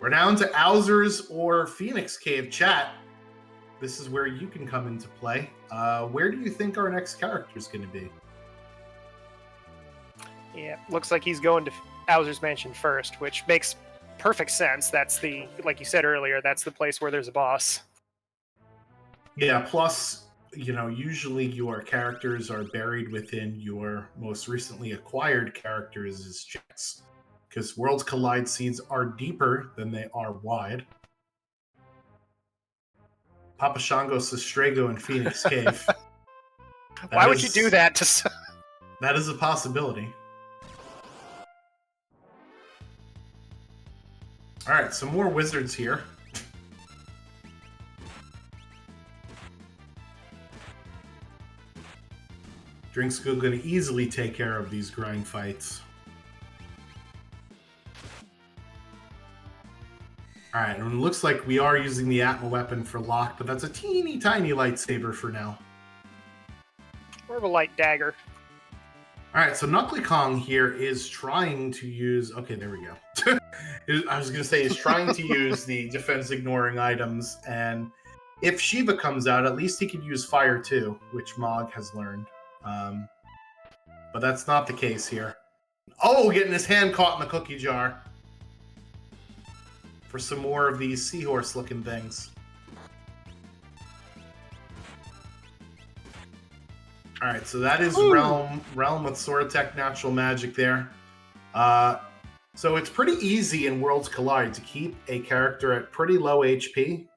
Hauser's or Phoenix Cave. Chat, this is where you can come into play. Where do you think our next character is going to be? Yeah, looks like he's going to Hauser's Mansion first, which makes perfect sense. That's like you said earlier, that's the place where there's a boss. Yeah, plus, usually your characters are buried within your most recently acquired characters' checks, because Worlds Collide seeds are deeper than they are wide. Papa Shango says Strago in Phoenix Cave. Why would you do that to... That is a possibility. Alright, some more wizards here. Drinks Glue going to easily take care of these grind fights. Alright, and it looks like we are using the Atma weapon for lock, but that's a teeny tiny lightsaber for now. More of a light dagger. All right, so Knuckly Kong here is trying to use... Okay, there we go. I was going to say he's trying to use the defense-ignoring items, and if Shiva comes out, at least he could use Fire too, which Mog has learned. But that's not the case here. Oh, getting his hand caught in the cookie jar. For some more of these seahorse-looking things. All right, so that is Realm with Sword Attack Natural Magic there. So it's pretty easy in Worlds Collide to keep a character at pretty low HP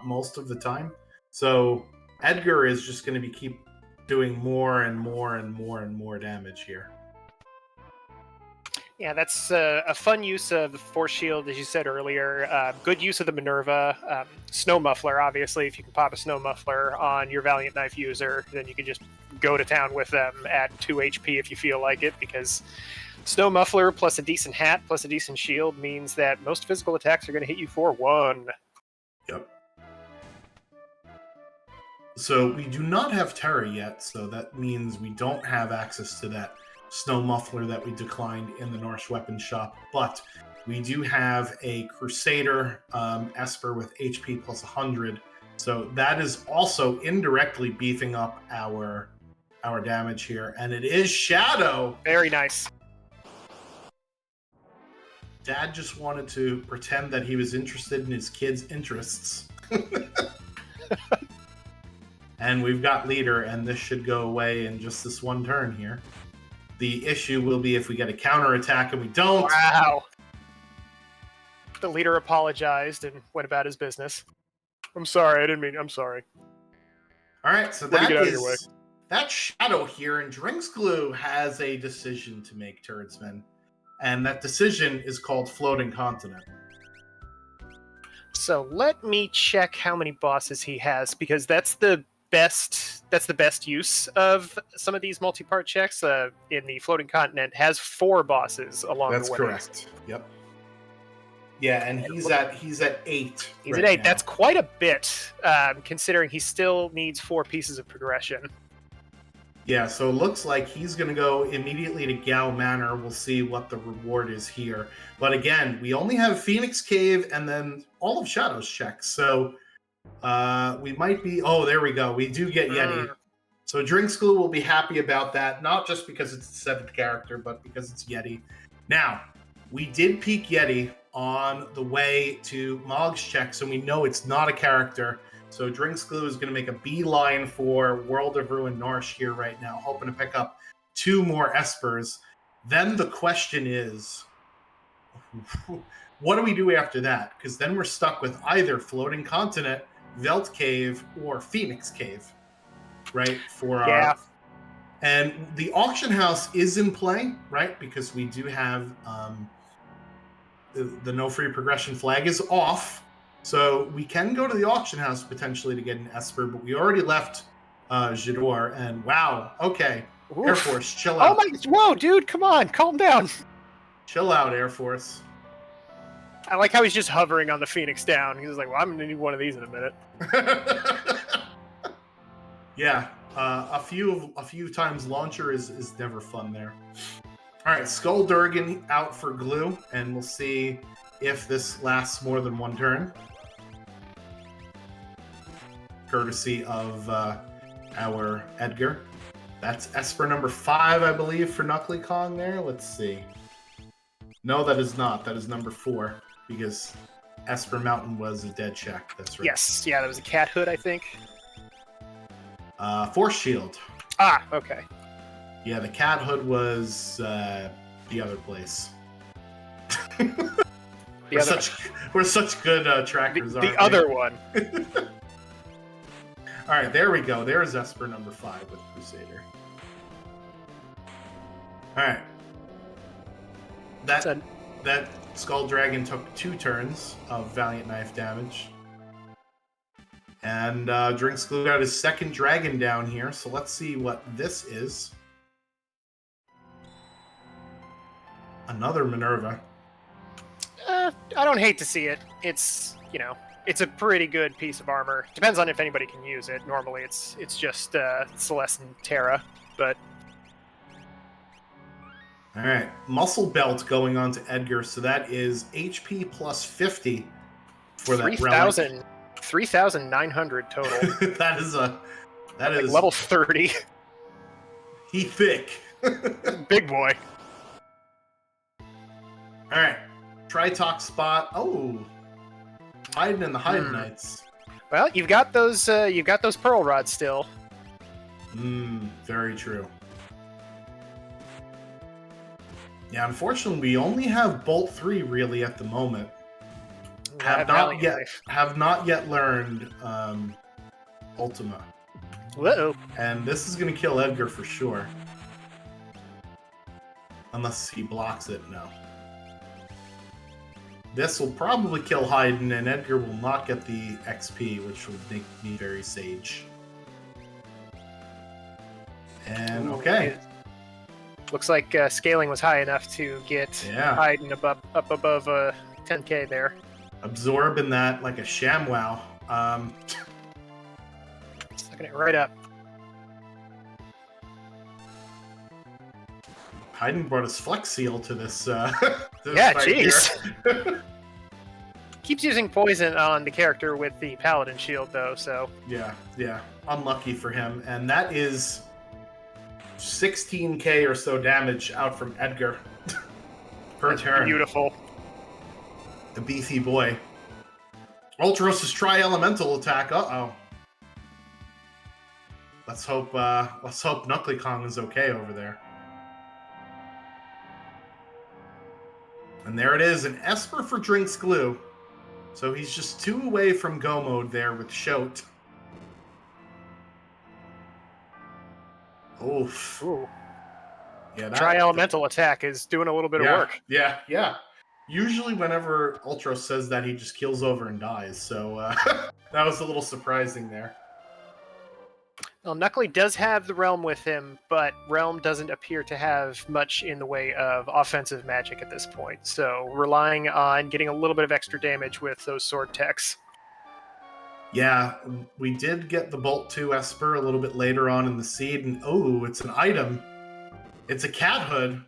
most of the time. So Edgar is just going to keep doing more and more and more and more damage here. Yeah, that's a fun use of the Force Shield, as you said earlier. Good use of the Minerva. Snow Muffler, obviously. If you can pop a Snow Muffler on your Valiant Knife user, then you can just go to town with them at 2 HP if you feel like it, because Snow Muffler plus a decent hat plus a decent shield means that most physical attacks are going to hit you for 1. Yep. So we do not have Terra yet, so that means we don't have access to that Snow Muffler that we declined in the Norse Weapon Shop, but we do have a Crusader Esper with HP plus 100, so that is also indirectly beefing up our damage here, and it is Shadow! Very nice. Dad just wanted to pretend that he was interested in his kids' interests. And we've got Leader, and this should go away in just this one turn here. The issue will be if we get a counterattack and we don't. Wow. The Leader apologized and went about his business. I'm sorry, I didn't mean... I'm sorry. All right, so that's Shadow here, and Drinks Glue has a decision to make, Turdsman. And that decision is called Floating Continent. So let me check how many bosses he has, because that's the best use of some of these multi-part checks. In the Floating Continent has 4 bosses along the way. That's correct. Yep. Yeah, and he's at 8. He's at 8. Now. That's quite a bit, considering he still needs 4 pieces of progression. Yeah, so it looks like he's going to go immediately to Gao Manor. We'll see what the reward is here. But again, we only have Phoenix Cave and then all of Shadow's checks. So we might be... Oh, there we go. We do get Yeti. So Drinks Glue will be happy about that, not just because it's the 7th character, but because it's Yeti. Now, we did peek Yeti on the way to Mog's checks, and we know it's not a character. So Drinks Glue is going to make a beeline for World of Ruin Narsh here right now, hoping to pick up 2 more Espers. Then the question is, what do we do after that? Because then we're stuck with either Floating Continent, Velt Cave, or Phoenix Cave, right? And the auction house is in play, right? Because we do have the no free progression flag is off. So we can go to the auction house potentially to get an Esper, but we already left Jador, and wow, okay. Oof. Air Force, chill out. Whoa, dude, come on, calm down. Chill out, Air Force. I like how he's just hovering on the Phoenix down. He's like, well, I'm going to need one of these in a minute. Yeah, a few times launcher is never fun there. All right, Skull Durgan out for glue, and we'll see if this lasts more than 1 turn. Courtesy of our Edgar. That's Esper number 5, I believe, for Knuckly Kong there. Let's see. No, that is not. That is number 4, because Esper Mountain was a dead check. That's right. Yes, yeah, that was a cat hood, I think. Force Shield. Ah, okay. Yeah, the cat hood was the other place. We're such good trackers. The other one. All right, there we go. There's Esper number 5 with Crusader. All right. That Skull Dragon took 2 turns of Valiant Knife damage. And Drinks Glue got his 2nd dragon down here, so let's see what this is. Another Minerva. I don't hate to see it. It's, it's a pretty good piece of armor. Depends on if anybody can use it. Normally it's just Celeste and Terra, but All right, muscle belt going on to Edgar, so that is HP plus 50 for that relic. 3,900 total. that is level 30. He thick. Big boy. All right, Tritox spot. Oh, hiding in the Hide Knights. Well, you've got those pearl rods still. Very true. Yeah, unfortunately, we only have Bolt 3 really at the moment. Have not yet learned Ultima. Whoa. And this is going to kill Edgar for sure. Unless he blocks it, no. This will probably kill Haydn, and Edgar will not get the XP, which will make me very sage. And okay. Looks like scaling was high enough to get Haydn up above 10k there. Absorbing that like a ShamWow. Sucking it right up. Haydn brought his Flex Seal to this. Yeah, jeez. Keeps using poison on the character with the Paladin shield, though, so... Yeah. Unlucky for him. And that is 16k or so damage out from Edgar per turn. Beautiful. The beefy boy. Ultros' Tri-Elemental attack. Uh-oh. Let's hope Knuckly Kong is okay over there. And there it is, an Esper for Drinks Glue. So he's just 2 away from go mode there with Shote. Oof. Ooh. Yeah, Tri-Elemental attack is doing a little bit of work. Yeah. Usually whenever Ultros says that, he just keels over and dies. So that was a little surprising there. Well, Knuckly does have the Realm with him, but Realm doesn't appear to have much in the way of offensive magic at this point. So relying on getting a little bit of extra damage with those sword techs. Yeah, we did get the Bolt 2 Esper a little bit later on in the seed, and it's an item. It's a cat hood.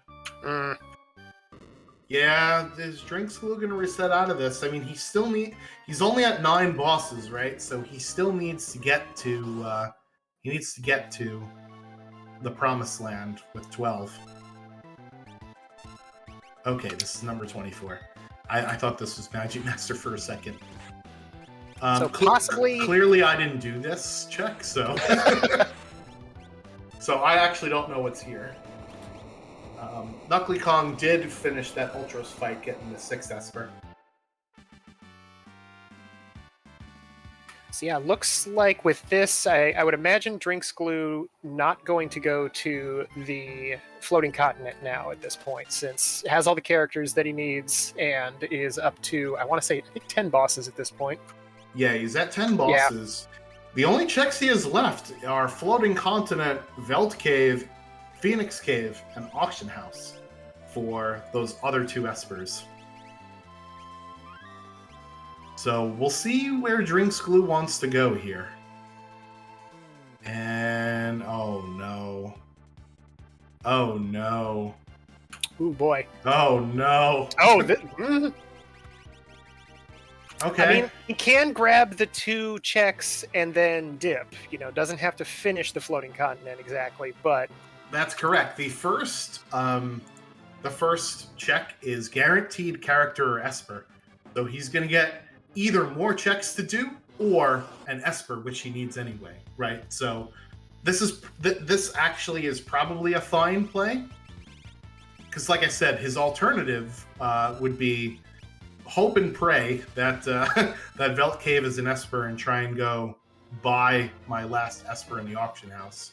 Yeah, is Drinks Glue going to reset out of this? I mean, he's only at 9 bosses, right? So he still needs to get to... He needs to get to the Promised Land with 12. Okay, this is number 24. I thought this was Magic Master for a second. So possibly... Clearly I didn't do this check, so... So I actually don't know what's here. Knuckly Kong did finish that Ultros fight getting the 6th Esper. So yeah, looks like with this, I would imagine Drinks Glue not going to go to the floating continent now at this point, since it has all the characters that he needs and is up to, I want to say, I think 10 bosses at this point. Yeah, he's at 10 bosses. Yeah. The only checks he has left are Floating Continent, Veld Cave, Phoenix Cave, and Auction House for those other 2 Espers. So we'll see where Drinks Glue wants to go here. And oh no. Ooh boy. Oh no. Okay. I mean, he can grab the 2 checks and then dip. Doesn't have to finish the floating continent exactly, but... That's correct. The first check is guaranteed character or Esper. So he's going to get either more checks to do or an Esper, which he needs anyway, right? So this actually is probably a fine play. Because like I said, his alternative would be hope and pray that that Veld Cave is an Esper and try and go buy my last Esper in the auction house.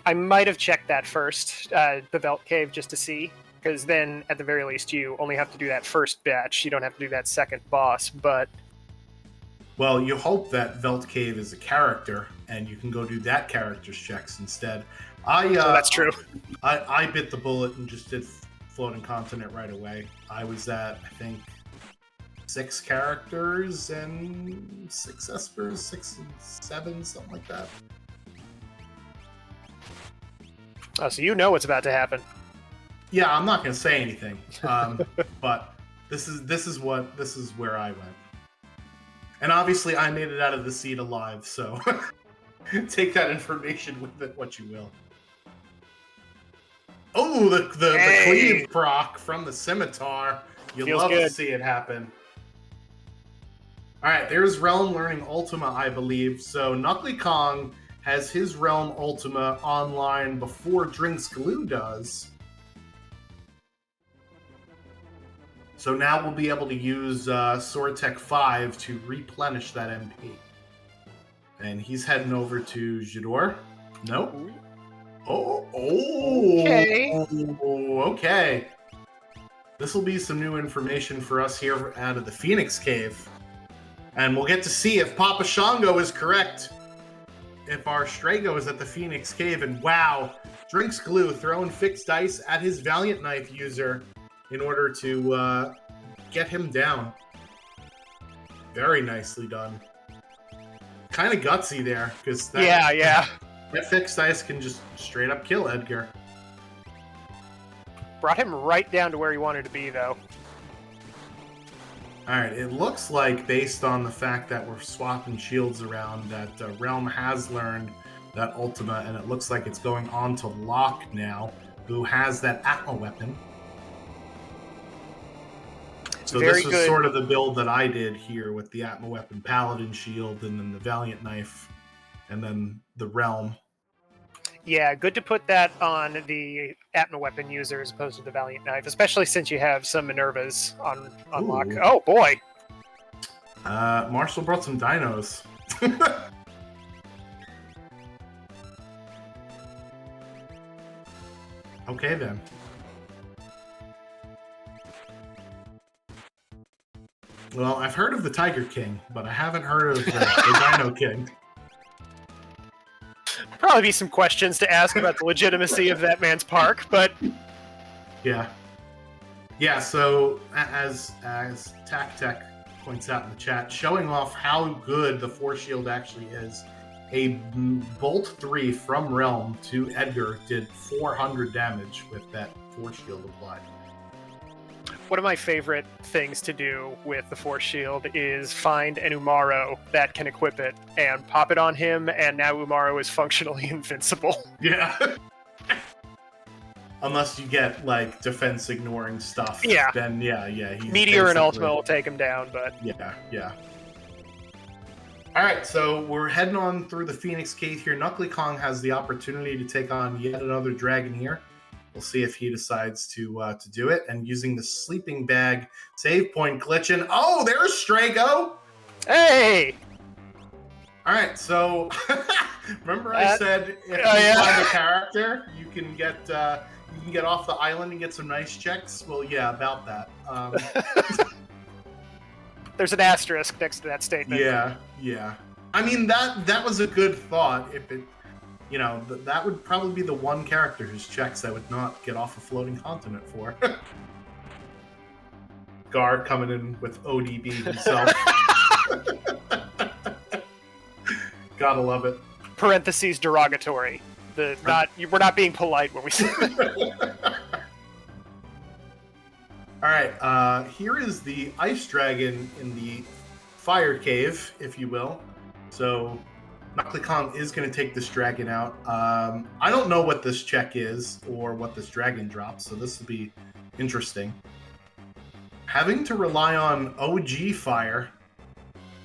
I might have checked that first, the Veld Cave, just to see. Because then, at the very least, you only have to do that first batch. You don't have to do that second boss, but... Well, you hope that Veld Cave is a character, and you can go do that character's checks instead. That's true. I bit the bullet and just did Floating Continent right away. I was at, I think, 6 characters and 6 Espers, 6 and 7, something like that. Oh, so you know what's about to happen. Yeah, I'm not gonna say anything. But this is where I went. And obviously, I made it out of the seat alive, so take that information with it what you will. Oh, the cleave proc from the scimitar. You Feels love good. to see it happen. All right, there's Realm learning Ultima, I believe. So Knuckly Kong has his Realm Ultima online before Drinks Glue does. So now we'll be able to use Sword Tech 5 to replenish that MP. And he's heading over to Jador. Nope. Okay. This will be some new information for us here out of the Phoenix Cave. And we'll get to see if Papa Shango is correct. If our Strago is at the Phoenix Cave. And wow, Drinks Glue throwing fixed dice at his Valiant Knife user in order to get him down. Very nicely done. Kind of gutsy there, because that fixed dice can just straight up kill Edgar. Brought him right down to where he wanted to be, though. Alright, it looks like, based on the fact that we're swapping shields around, that Realm has learned that Ultima, and it looks like it's going on to Locke now, who has that Atma weapon. So this is sort of the build that I did here with the Atma weapon, Paladin shield, and then the Valiant knife, and then the Realm. Yeah, good to put that on the Atma weapon user as opposed to the Valiant knife, especially since you have some Minervas on lock. Oh boy! Marshall brought some dinos. Okay then. Well, I've heard of the Tiger King, but I haven't heard of the Dino King. Probably be some questions to ask about the legitimacy of that man's park, but yeah. So as Tech points out in the chat, showing off how good the Force Shield actually is. A Bolt 3 from Realm to Edgar did 400 damage with that Force Shield applied. One of my favorite things to do with the Force Shield is find an Umaro that can equip it and pop it on him, and now Umaro is functionally invincible. Yeah. Unless you get, like, defense ignoring stuff. Yeah. Then, yeah. He's Meteor and Ultima will take him down, but... Yeah. Alright, so we're heading on through the Phoenix Cave here. Knuckly Kong has the opportunity to take on yet another dragon here. We'll see if he decides to do it. And using the sleeping bag save point glitching. Oh, there's Strago! Hey! Alright, so remember I said if you find a character, you can get off the island and get some nice checks? Well, yeah, about that. There's an asterisk next to that statement. Yeah. I mean, that was a good thought. If it, that would probably be the one character whose checks I would not get off a floating continent for. Guard coming in with ODB himself. Gotta love it. Parentheses derogatory. We're not being polite when we say that. Alright, here is the ice dragon in the fire cave, if you will. So, Knuckly Kong is going to take this dragon out. I don't know what this check is or what this dragon drops, so this will be interesting. Having to rely on OG fire,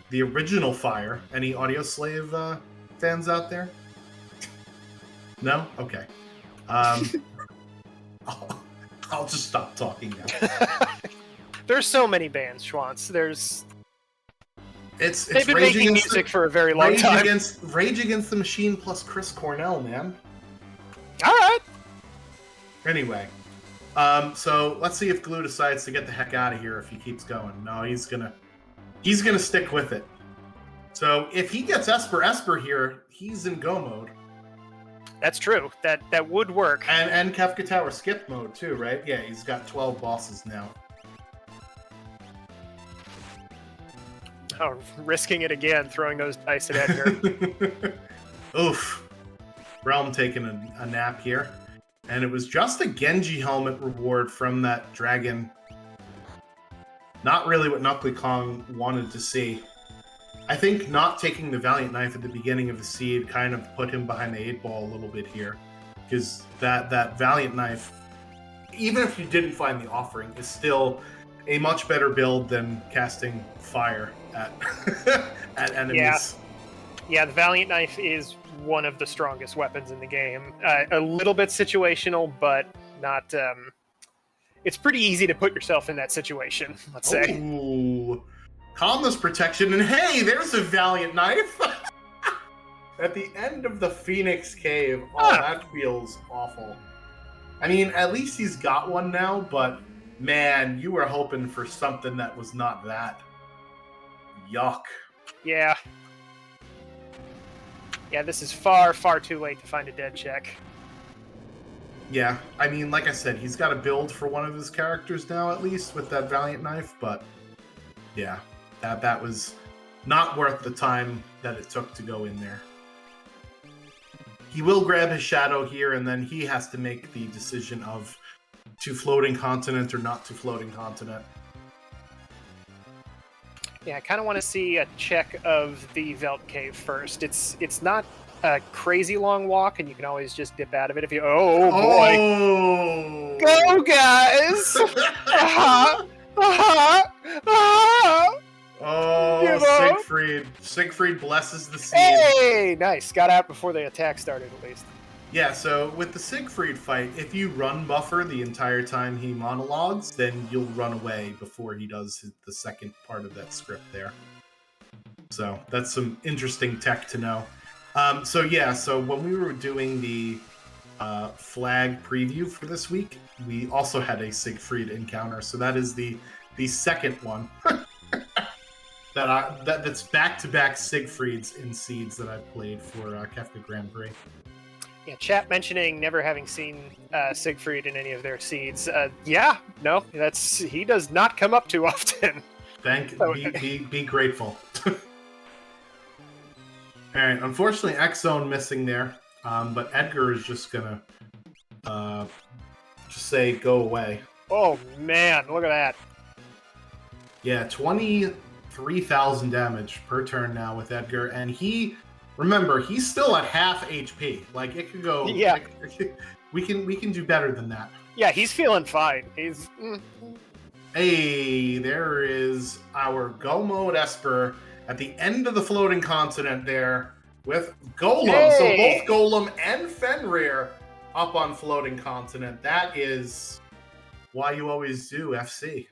the original fire. Any Audio Slave fans out there? No? Okay. I'll just stop talking now. There's so many bands, Schwantz. They've been Rage making music for a very long time. Rage Against the Machine plus Chris Cornell, man. All right. Anyway, so let's see if Glue decides to get the heck out of here if he keeps going. No, he's gonna stick with it. So if he gets Esper here, he's in go mode. That's true. That would work. And Kefka Tower skip mode too, right? Yeah, he's got 12 bosses now. Oh, risking it again, throwing those dice at Edgar. Oof. Realm taking a nap here. And it was just a Genji helmet reward from that dragon. Not really what Knuckly Kong wanted to see. I think not taking the Valiant Knife at the beginning of the seed kind of put him behind the 8-ball a little bit here. Because that Valiant Knife, even if you didn't find the offering, is still a much better build than casting fire at, at enemies. Yeah, the Valiant Knife is one of the strongest weapons in the game. A little bit situational, but not... it's pretty easy to put yourself in that situation, let's say. Ooh. Calmness protection, and hey, there's a Valiant Knife! At the end of the Phoenix Cave. Oh, that feels awful. I mean, at least he's got one now, but man, you were hoping for something that was not that. Yuck. Yeah. Yeah, this is far, far too late to find a dead check. Yeah, I mean, like I said, he's got a build for one of his characters now, at least, with that Valiant Knife, but yeah, that was not worth the time that it took to go in there. He will grab his shadow here, and then he has to make the decision of to floating continent or not to floating continent. Yeah, I kind of want to see a check of the Velt Cave first. It's not a crazy long walk, and you can always just dip out of it if you... Oh, boy. Oh! Go, guys! Uh-huh! Uh-huh! Uh-huh! Oh, Siegfried. Siegfried blesses the scene. Hey! Nice. Got out before the attack started, at least. Yeah, so with the Siegfried fight, if you run buffer the entire time he monologues, then you'll run away before he does the second part of that script there. So that's some interesting tech to know. So when we were doing the flag preview for this week, we also had a Siegfried encounter. So that is the second one that's back-to-back Siegfrieds in seeds that I've played for Kefka Grand Prix. Yeah, chat mentioning never having seen Siegfried in any of their seeds. He does not come up too often. Be grateful. All right, unfortunately, X-Zone missing there, but Edgar is just gonna just say go away. Oh man, look at that! Yeah, 23,000 damage per turn now with Edgar, and remember, he's still at half HP. Like, it could go... Yeah. We can do better than that. Yeah, he's feeling fine. He's... Hey, there is our Go Mode Esper at the end of the floating continent there with Golem. Hey! So both Golem and Fenrir up on floating continent. That is why you always do FC.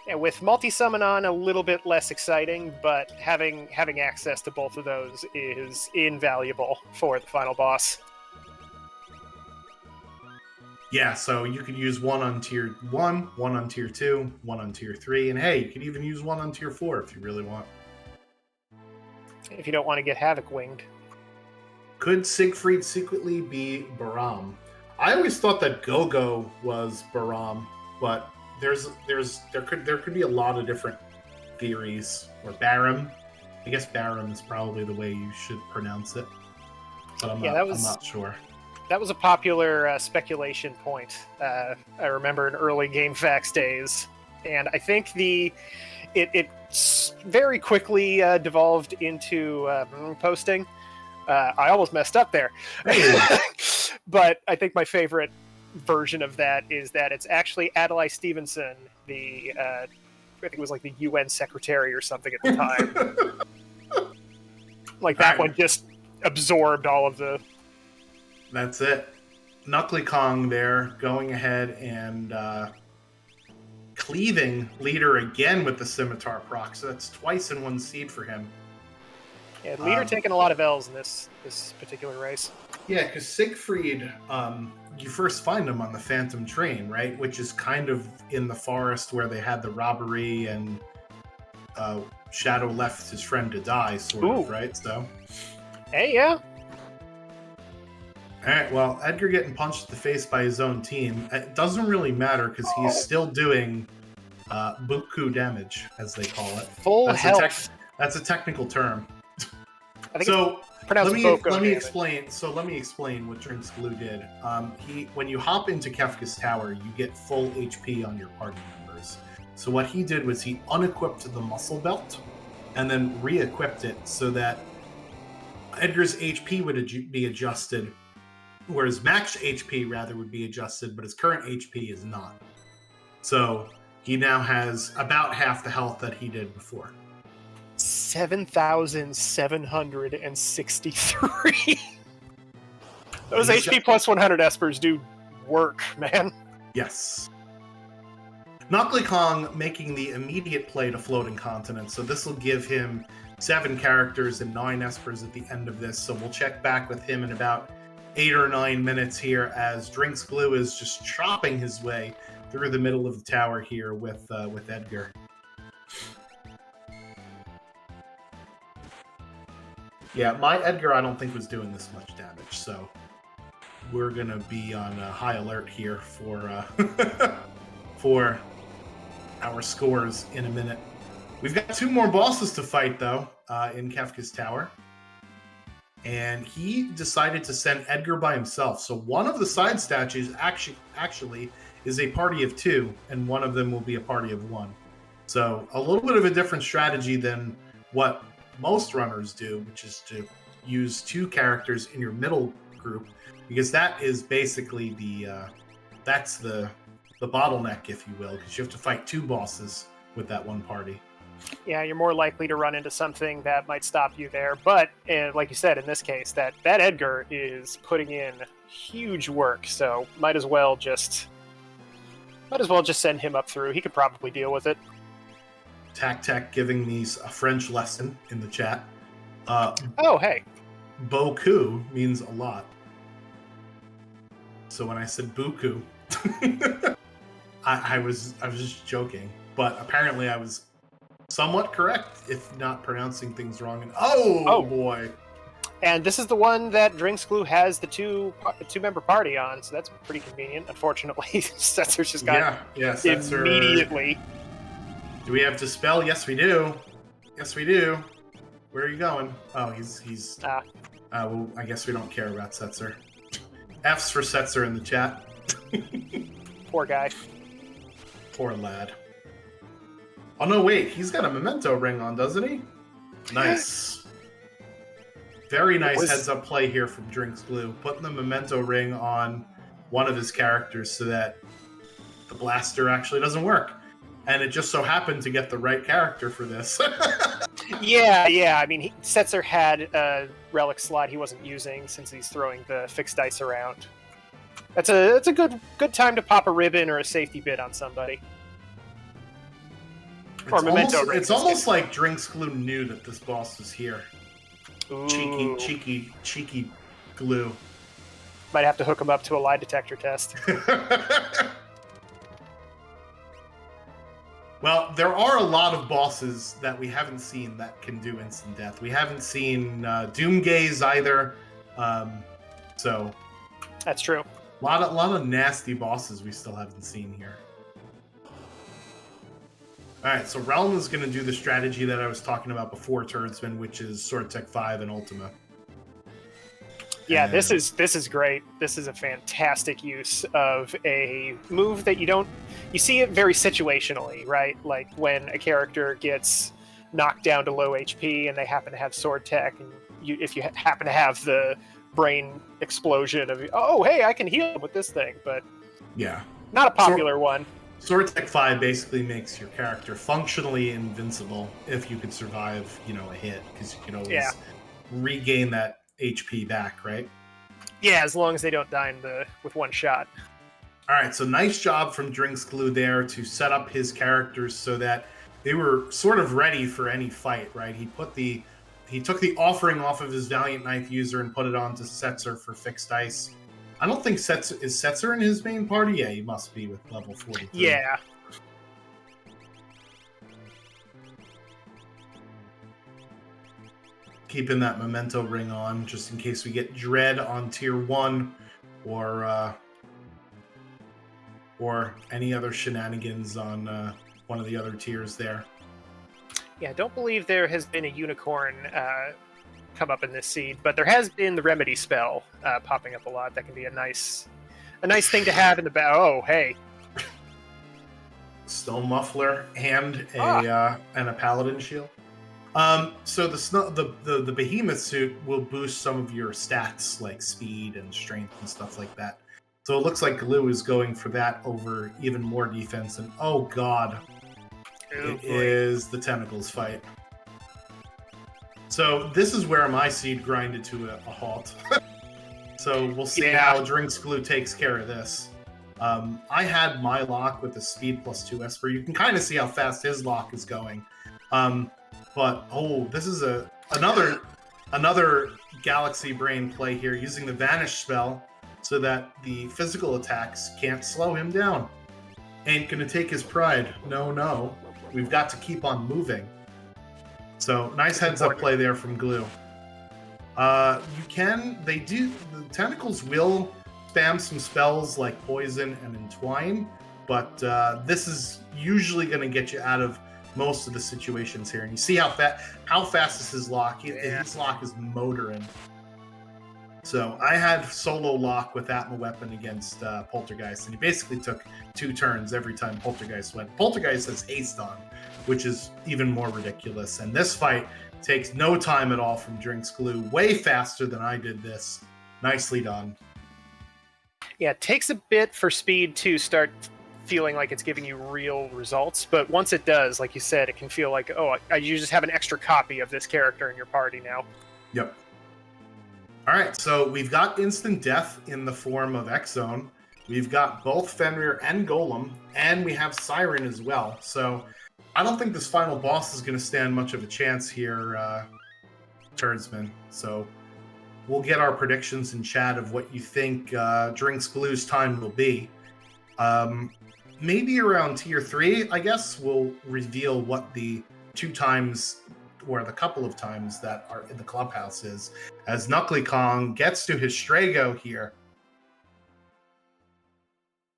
Yeah, with multi-summon on, a little bit less exciting, but having access to both of those is invaluable for the final boss. Yeah, so you could use one on tier 1, one on tier 2, one on tier 3, and hey, you could even use one on tier 4 if you really want. If you don't want to get Havoc winged. Could Siegfried secretly be Baram? I always thought that Gogo was Baram, but there could be a lot of different theories. Or Baram. I guess Baram is probably the way you should pronounce it. But I'm not sure. That was a popular speculation point. I remember in early GameFAQs days, and I think it very quickly devolved into posting. I almost messed up there, but I think my favorite version of that is that it's actually Adlai Stevenson, I think it was like the UN secretary or something at the time. Like that one just absorbed all of the... That's it. Knuckly Kong there, going ahead and cleaving leader again with the scimitar proc. So that's twice in one seed for him. Yeah, leader taking a lot of L's in this particular race. Yeah, because Siegfried, you first find him on the Phantom Train, right? Which is kind of in the forest where they had the robbery and Shadow left his friend to die, sort of, right? So, hey, yeah. All right, well, Edgar getting punched in the face by his own team. It doesn't really matter because he's still doing buku damage, as they call it. Full health. That's a technical term. I think So it's pronounced Boko let me damage. explain. So let me explain what Drinks Glue did. When you hop into Kefka's tower, you get full HP on your party members. So what he did was he unequipped the muscle belt and then re-equipped it so that Edgar's HP would be adjusted, whereas Max's HP rather would be adjusted, but his current HP is not. So he now has about half the health that he did before. 7,763. Those HP plus 100 espers do work, man. Yes. Nakli Kong making the immediate play to Floating Continent, so this will give him 7 characters and 9 espers at the end of this, so we'll check back with him in about 8 or 9 minutes here as Drinks Glue is just chopping his way through the middle of the tower here with Edgar. Yeah, my Edgar I don't think was doing this much damage, so we're gonna be on high alert here for for our scores in a minute. We've got 2 more bosses to fight though in Kefka's tower, and he decided to send Edgar by himself. So one of the side statues actually is a party of 2, and one of them will be a party of 1. So a little bit of a different strategy than what most runners do, which is to use 2 characters in your middle group, because that is basically the bottleneck, if you will, because you have to fight 2 bosses with that one party. Yeah, you're more likely to run into something that might stop you there. But like you said, in this case, that Edgar is putting in huge work, so might as well just send him up through. He could probably deal with it. Tech giving me a French lesson in the chat. Oh, hey. Beaucoup means a lot. So when I said buku, I was just joking, but apparently I was somewhat correct, if not pronouncing things wrong. And oh boy! And this is the one that Drinks Glue has the two-member party on, so that's pretty convenient. Unfortunately, Setzer just got Setzer immediately. Do we have Dispel? Yes, we do. Yes, we do. Where are you going? Oh, he's. Well, I guess we don't care about Setzer. F's for Setzer in the chat. Poor guy. Poor lad. Oh no, wait, he's got a memento ring on, doesn't he? Nice. Very nice heads-up play here from Drinks Glue, putting the memento ring on one of his characters so that the blaster actually doesn't work. And it just so happened to get the right character for this. Yeah. I mean, Setzer had a relic slot he wasn't using since he's throwing the fixed dice around. That's a good time to pop a ribbon or a safety bit on somebody. It's almost like Drinks Glue knew that this boss was here. Ooh. Cheeky glue. Might have to hook him up to a lie detector test. Well, there are a lot of bosses that we haven't seen that can do instant death. We haven't seen Doomgaze either. So that's true. A lot of nasty bosses we still haven't seen here. Alright, so Realm is going to do the strategy that I was talking about before Turdsman, which is Sword Tech 5 and Ultima. Yeah, this is great. This is a fantastic use of a move that you see it very situationally, right? Like when a character gets knocked down to low HP and they happen to have Sword Tech, and if you happen to have the brain explosion of, oh, hey, I can heal with this thing, but yeah, not a popular one. Sword Tech 5 basically makes your character functionally invincible if you can survive, a hit, because you can always regain that HP back, right? Yeah, as long as they don't die with one shot. All right, so nice job from Drinks Glue there to set up his characters so that they were sort of ready for any fight, right? He took the offering off of his Valiant Knife user and put it onto Setzer for fixed dice. I don't think Setzer in his main party? Yeah, he must be with level 43. Yeah. Keeping that memento ring on just in case we get Dread on tier 1 or any other shenanigans on one of the other tiers there. Yeah, I don't believe there has been a unicorn come up in this seed, but there has been the remedy spell popping up a lot. That can be a nice thing to have in the back. Oh, hey. Stone muffler and a paladin shield. So the behemoth suit will boost some of your stats like speed and strength and stuff like that. So it looks like Glue is going for that over even more defense. And oh god, it is the tentacles fight. So this is where my seed grinded to a halt. So we'll see how Drinks Glue takes care of this. I had my lock with the speed +2 Esper. You can kind of see how fast his lock is going. But this is another Galaxy Brain play here, using the Vanish spell so that the physical attacks can't slow him down. Ain't gonna take his pride. No. We've got to keep on moving. So nice heads up play there from Glue. The tentacles will spam some spells like Poison and Entwine, but this is usually going to get you out of most of the situations here. And you see how fast is his lock? His lock is motoring. So I had solo lock with Atma Weapon against Poltergeist, and he basically took 2 turns every time Poltergeist went. Poltergeist has haste on, which is even more ridiculous. And this fight takes no time at all from Drinks Glue, way faster than I did this. Nicely done. Yeah, it takes a bit for speed to start feeling like it's giving you real results, but once it does, like you said, it can feel like, you just have an extra copy of this character in your party now. Yep. All right, so we've got instant death in the form of X-Zone. We've got both Fenrir and Golem, and we have Siren as well. So I don't think this final boss is going to stand much of a chance here, Turdsman. So we'll get our predictions in chat of what you think Drinks Glue's time will be. Maybe around tier 3, I guess, we'll reveal what the 2 times or the couple of times that are in the clubhouse is, as Knuckly Kong gets to his Strago here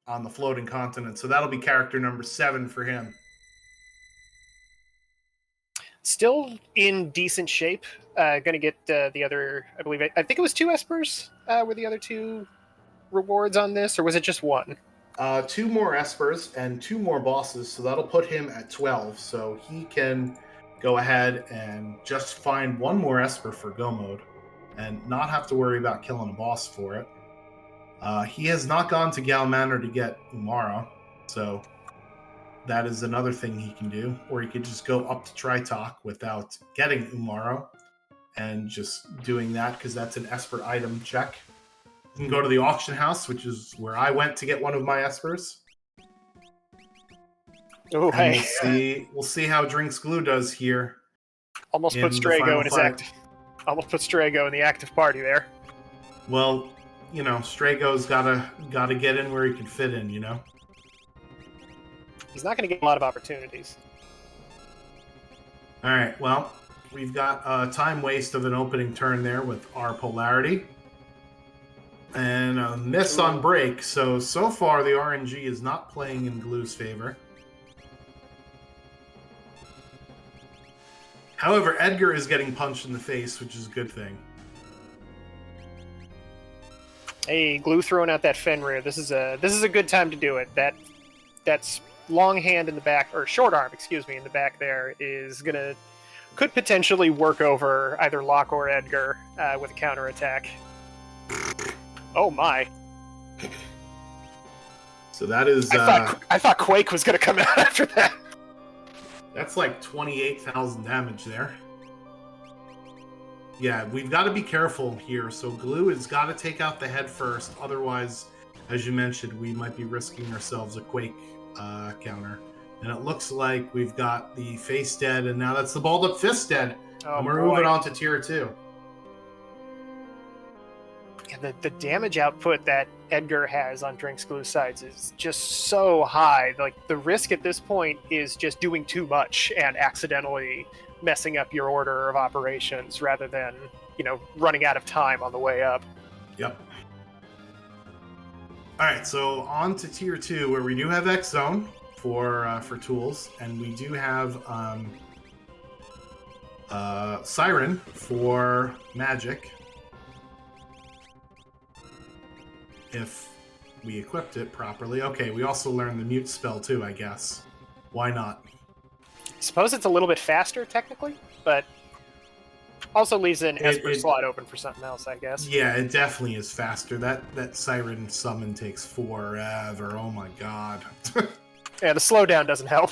on the floating continent. So that'll be character number 7 for him. Still in decent shape. Gonna get the other, I think it was 2 Espers were the other 2 rewards on this, or was it just 1? 2 more Espers and 2 more bosses, so that'll put him at 12. So he can go ahead and just find 1 more Esper for Go Mode and not have to worry about killing a boss for it. He has not gone to Gal Manor to get Umara, so that is another thing he can do. Or he could just go up to Tritok without getting Umara and just doing that, because that's an Esper item check. You can go to the auction house, which is where I went to get one of my Espers. Oh, hey. We'll see how Drinks Glue does here. Almost put Strago in his Almost put Strago in the active party there. Well, Strago's gotta get in where he can fit in, He's not going to get a lot of opportunities. All right, well, we've got a time waste of an opening turn there with our Polarity. And a miss on break, so far the RNG is not playing in Glue's favor. However, Edgar is getting punched in the face, which is a good thing. Hey, Glue throwing out that Fenrir. This is a good time to do it. That's long hand in the back, or short arm, in the back there could potentially work over either Locke or Edgar with a counterattack. Oh my! So that is. I thought Quake was going to come out after that. That's like 28,000 damage there. Yeah, we've got to be careful here. So Glue has got to take out the head first. Otherwise, as you mentioned, we might be risking ourselves a Quake counter. And it looks like we've got the face dead, and now that's the balled up fist dead. And we're moving on to tier 2. Yeah, the damage output that Edgar has on Drinks Glue sides is just so high. Like, the risk at this point is just doing too much and accidentally messing up your order of operations rather than, running out of time on the way up. Yep. All right, so on to tier 2, where we do have X-Zone for tools, and we do have Siren for magic. If we equipped it properly. Okay, we also learned the mute spell too, I guess. Why not? I suppose it's a little bit faster, technically, but also leaves an Esper slot open for something else, I guess. Yeah, it definitely is faster. That Siren summon takes forever. Oh my god. Yeah, the slowdown doesn't help.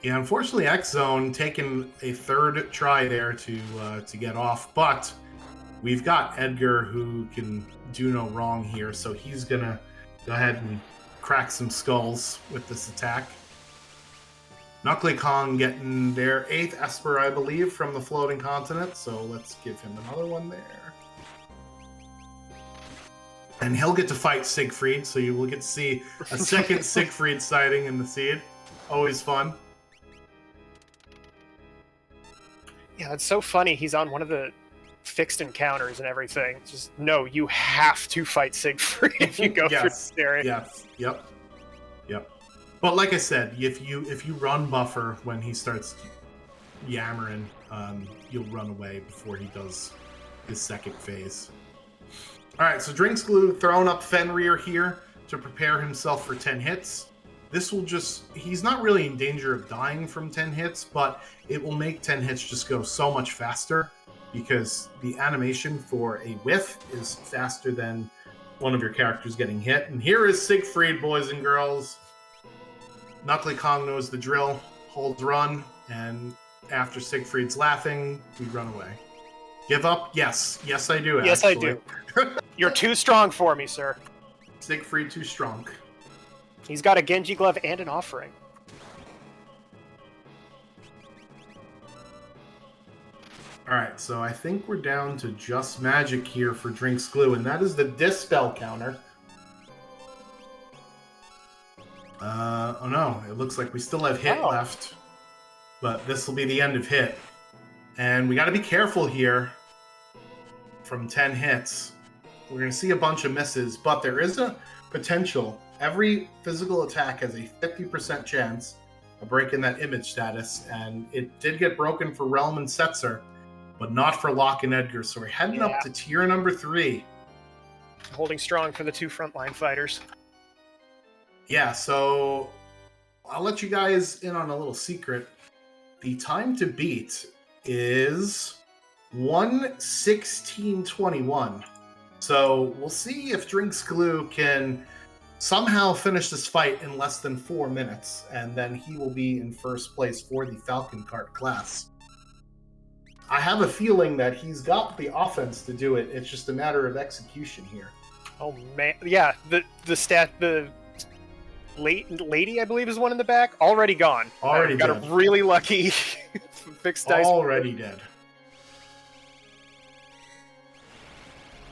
Yeah, unfortunately, X-Zone taking a third try there to get off, but we've got Edgar who can do no wrong here, so he's gonna go ahead and crack some skulls with this attack. Knuckly Kong getting their 8th Esper, I believe, from the floating continent, so let's give him another one there. And he'll get to fight Siegfried, so you will get to see a second Siegfried sighting in the seed. Always fun. Yeah, it's so funny. He's on one of the fixed encounters and everything. It's just, no, you have to fight Siegfried if you go through this area. Yes, yep. But like I said, if you run buffer when he starts yammering, you'll run away before he does his second phase. All right, so Drinks Glue throwing up Fenrir here to prepare himself for 10 hits. This will he's not really in danger of dying from 10 hits, but it will make 10 hits just go so much faster because the animation for a whiff is faster than one of your characters getting hit. And here is Siegfried, boys and girls. Knuckly Kong knows the drill, holds run, and after Siegfried's laughing, we run away. Give up? Yes. Yes, I do, Yes, actually. I do. You're too strong for me, sir. Siegfried too strong. He's got a Genji glove and an offering. Alright, so I think we're down to just magic here for Drinks Glue, and that is the Dispel counter. Oh no, it looks like we still have hit left. But this will be the end of hit. And we gotta be careful here from 10 hits. We're gonna see a bunch of misses, but there is a potential. Every physical attack has a 50% chance of breaking that image status, and it did get broken for Realm and Setzer, but not for Locke and Edgar, so we're heading up to tier number 3. Holding strong for the 2 frontline fighters. Yeah, so I'll let you guys in on a little secret. The time to beat is 1:16:21. So we'll see if Drinks Glue can somehow finish this fight in less than 4 minutes, and then he will be in first place for the Falcon Cart class. I have a feeling that he's got the offense to do it. It's just a matter of execution here. Oh man, yeah. The lady, I believe, is one in the back. Already gone. Already got dead. a really lucky fixed dice. Already dead.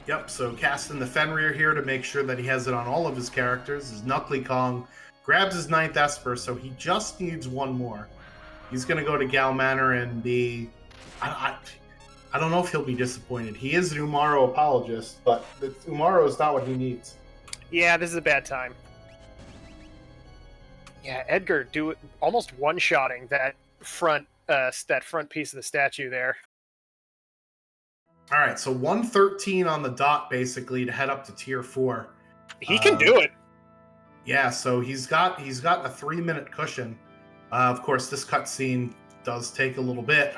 Yep, so casting the Fenrir here to make sure that he has it on all of his characters is Knuckly Kong. Grabs his 9th Esper, so he just needs one more. He's going to go to Gal Manor and be... I don't know if he'll be disappointed. He is an Umaro apologist, but Umaro is not what he needs. Yeah, this is a bad time. Yeah, Edgar almost one-shotting that front piece of the statue there. All right, so 1:13 on the dot, basically, to head up to tier 4. He can do it. Yeah, so he's got a 3-minute cushion. Of course, this cutscene does take a little bit.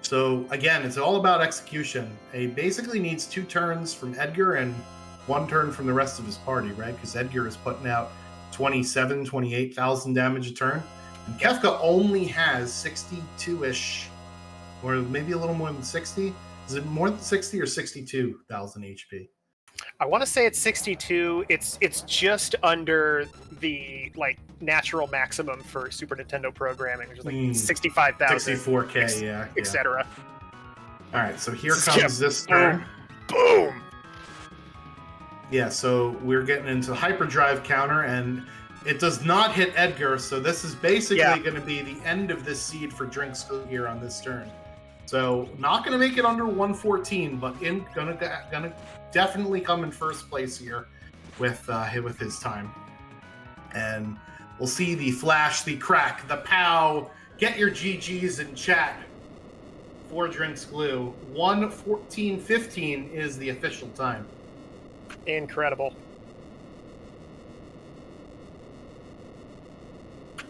So again, it's all about execution. He basically needs 2 turns from Edgar and 1 turn from the rest of his party, right? Because Edgar is putting out 28,000 damage a turn. And Kefka only has 62-ish, or maybe a little more than 60. Is it more than 60 or 62,000 HP? I want to say it's 62. It's just under the natural maximum for Super Nintendo programming, which is 65,000, 64K, yeah, etc. All right, so here comes this turn. Boom. Yeah, so we're getting into the hyperdrive counter, and it does not hit Edgar, so this is basically going to be the end of this seed for Drinks here on this turn. So not going to make it under 114, but gonna definitely come in first place here with his time. And we'll see the flash, the crack, the pow, Get your GGs in chat for Drinks Glue. 1:14:15 is the official time. Incredible.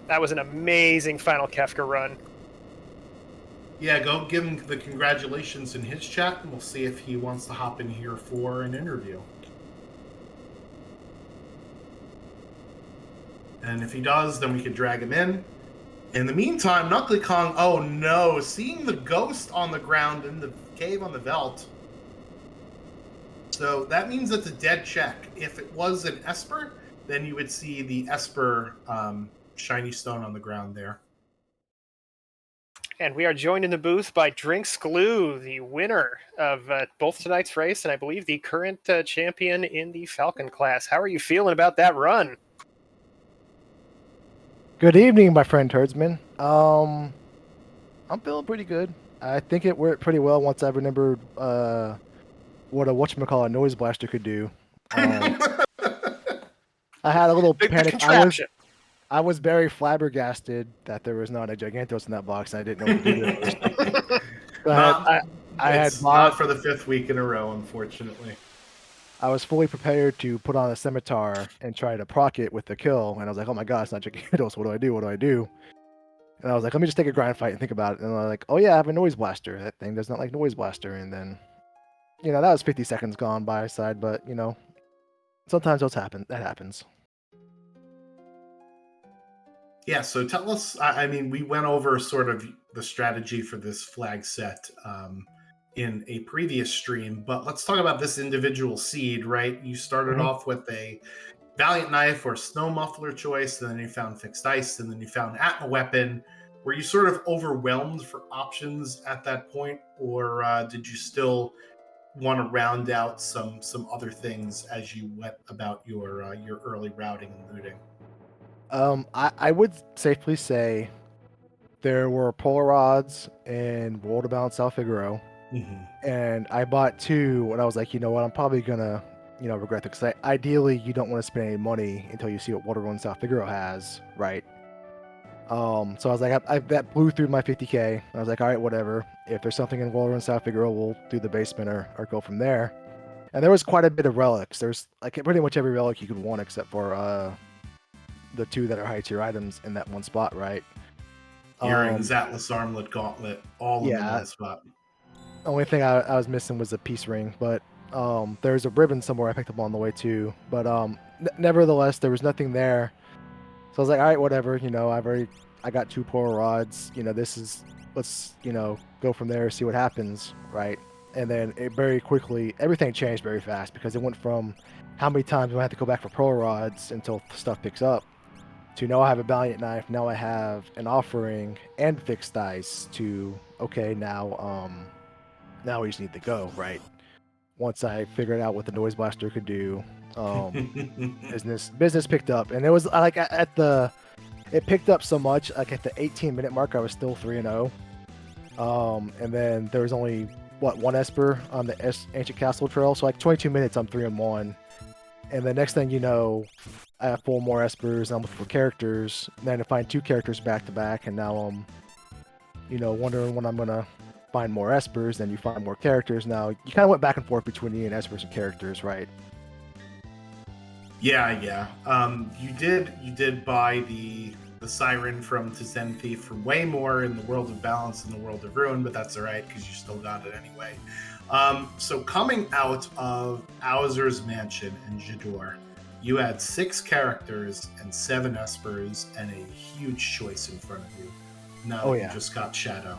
That was an amazing final Kefka run. Yeah, go give him the congratulations in his chat, and we'll see if he wants to hop in here for an interview. And if he does, then we can drag him in. In the meantime, Knuckly Kong, oh no, seeing the ghost on the ground in the cave on the Veldt. So that means it's a dead check. If it was an Esper, then you would see the Esper shiny stone on the ground there. And we are joined in the booth by Drinks Glue, the winner of both tonight's race, and I believe the current champion in the Falcon class. How are you feeling about that run? Good evening, my friend Herdsman. I'm feeling pretty good. I think it worked pretty well once I remembered what a whatchamacallit noise blaster could do. I had a little panic. I was very flabbergasted that there was not a Gigantos in that box. And I didn't know what to do with it. It's not for the 5th week in a row, unfortunately. I was fully prepared to put on a scimitar and try to proc it with the kill, and I was like, oh my god, it's not Gigantos, what do I do, what do I do? And I was like, let me just take a grind fight and think about it, and I'm like, oh yeah, I have a noise blaster, that thing does not like noise blaster, and then, that was 50 seconds gone by side, but, sometimes that happens. Yeah, so tell us, I mean, we went over sort of the strategy for this flag set in a previous stream, but let's talk about this individual seed, right? You started off with a Valiant Knife or Snow Muffler choice, and then you found Fixed Ice, and then you found Atma Weapon. Were you sort of overwhelmed for options at that point, or did you still want to round out some other things as you went about your early routing and looting? I would safely say there were Polar Rods and World of Balance South Figaro. And I bought 2, and I was like, you know what, I'm probably gonna, regret it, because ideally you don't want to spend any money until you see what Water Run South Figaro has, right? So I was like, that blew through my 50k. I was like, all right, whatever. If there's something in Water Run South Figaro, we'll do the basement or go from there. And there was quite a bit of relics. There's like pretty much every relic you could want except for the 2 that are high tier items in that one spot, right? Earrings, Atlas Armlet, Gauntlet, all in the one spot. Only thing I was missing was a peace ring, but there's a ribbon somewhere I picked up on the way too. But nevertheless, there was nothing there. So I was like, all right, whatever. I got 2 Polar Rods. Let's go from there, see what happens, right? And then it very quickly, everything changed very fast, because it went from how many times do I have to go back for Polar Rods until stuff picks up, to now I have a Valiant Knife, now I have an Offering and Fixed Ice, to okay, now we just need to go, right? Once I figured out what the Noise Blaster could do, business picked up, and it was like it picked up so much, like at the 18-minute mark, I was still 3-0. And then there was only one Esper on the Ancient Castle Trail, so like 22 minutes, I'm 3-1. And the next thing you know, I have 4 more Espers, and I'm looking for characters. And then to find 2 characters back to back, and now I'm, wondering when I'm gonna find more Espers. Then you find more characters. Now you kind of went back and forth between the Espers and characters, right? Yeah. You did buy the Siren from Tzenthe for way more in the World of Balance and the World of Ruin, but that's all right because you still got it anyway. So coming out of Owzer's Mansion and J'dor, you had 6 characters and 7 Espers and a huge choice in front of you. Now you just got Shadow.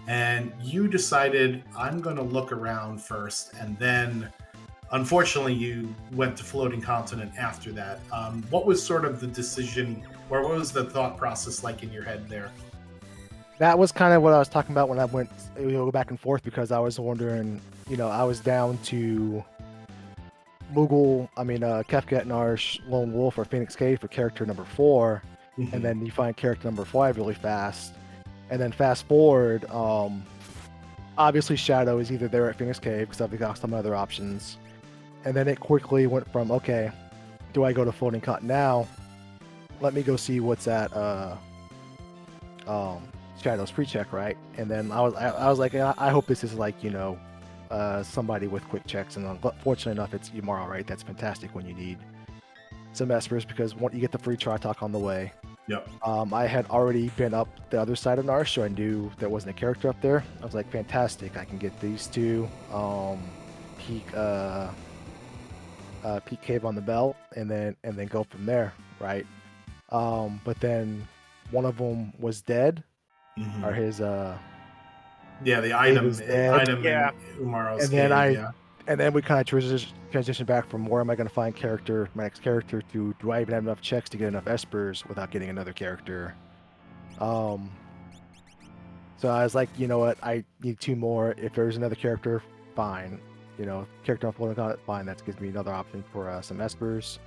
And you decided, I'm going to look around first, and then unfortunately you went to Floating Continent after that. What was sort of the decision, or what was the thought process like in your head there? That was kind of what I was talking about when I went back and forth, because I was wondering, I was down to Kefka at Narsh, Lone Wolf, or Phoenix Cave for character number 4, and then you find character number 5 really fast. And then fast forward, obviously Shadow is either there at Phoenix Cave because I've got some other options. And then it quickly went from, okay, do I go to Floating Continent now? Let me go see what's at Shadow's pre-check, right? And then I was like, I hope this is like, somebody with quick checks. And fortunately enough, it's Yumara, right? That's fantastic when you need some espers because you get the free Tritalk on the way. Yep. I had already been up the other side of Narsh, so I knew there wasn't a character up there. I was like, fantastic! I can get these two, peak cave on the belt, and then go from there, right? But then one of them was dead, or his the item Yeah. in Umaro's and cave. then and then we kind of transition back from where am I going to find my next character to do I even have enough checks to get enough espers without getting another character. So I was like, you know what, I need 2 more. If there's another character, fine. Character on floating on it, fine. That gives me another option for some espers.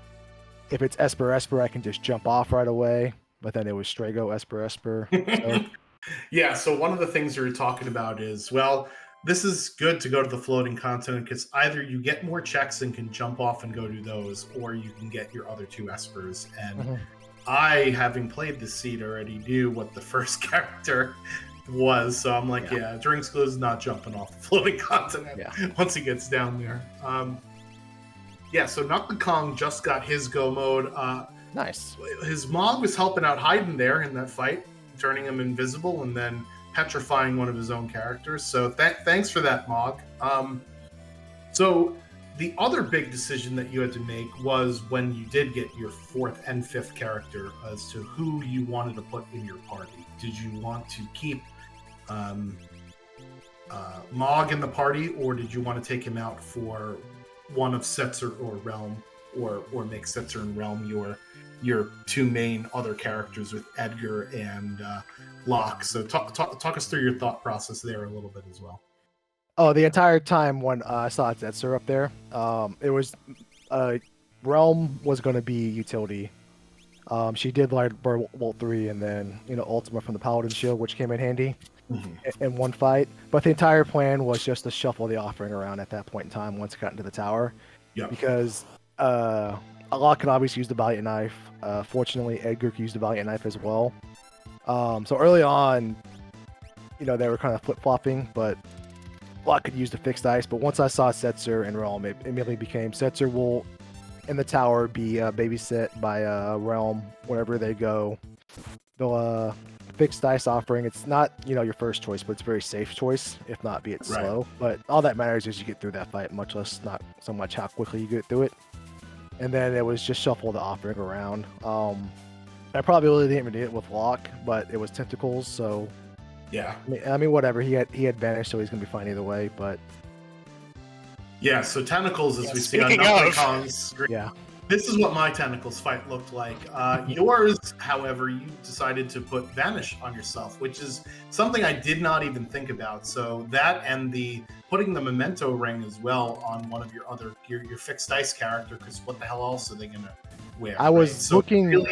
If it's Esper, I can just jump off right away. But then it was Strago, Esper. So. Yeah, so one of the things we were talking about is, well, this is good to go to the floating continent because either you get more checks and can jump off and go do those, or you can get your other 2 espers. And I, having played this seed already, knew what the first character was. So I'm like, Drinks Glue is not jumping off the floating continent once he gets down there. So Knuckle Kong just got his go mode. Nice. His Mog was helping out Haydn there in that fight, turning him invisible and then petrifying one of his own characters. So thanks for that, Mog. So the other big decision that you had to make was when you did get your 4th and 5th character as to who you wanted to put in your party. Did you want to keep Mog in the party, or did you want to take him out for one of Setzer or Realm, or make Setzer and Realm your 2 main other characters with Edgar and Locke? So talk us through your thought process there a little bit as well. Oh, the entire time when I saw Setzer up there, it was Realm was going to be utility. She did Bolt 3 and then Ultima from the Paladin Shield, which came in handy in one fight. But the entire plan was just to shuffle the offering around at that point in time once it got into the tower. Yeah. Because Locke could obviously use the Valiant Knife. Fortunately, Edgar could use the Valiant Knife as well. So early on, they were kind of flip-flopping, but Locke could use the fixed ice. But once I saw Setzer and Realm, it immediately became Setzer will, in the tower, be babysit by Realm wherever they go. The fixed ice offering, it's not your first choice, but it's a very safe choice, if not be it slow. But all that matters is you get through that fight, much less not so much how quickly you get through it. And then it was just shuffle the offering around. I probably really didn't even do it with Locke, but it was Tentacles, so yeah. I mean whatever. He had vanished, so he's gonna be fine either way. But yeah, so Tentacles, as we see on Knuckle Kong's screen. Yeah. This is what my Tentacles fight looked like. Yours, however, you decided to put Vanish on yourself, which is something I did not even think about. So that and putting the Memento ring as well on one of your fixed dice character, because what the hell else are they going to wear? I was looking...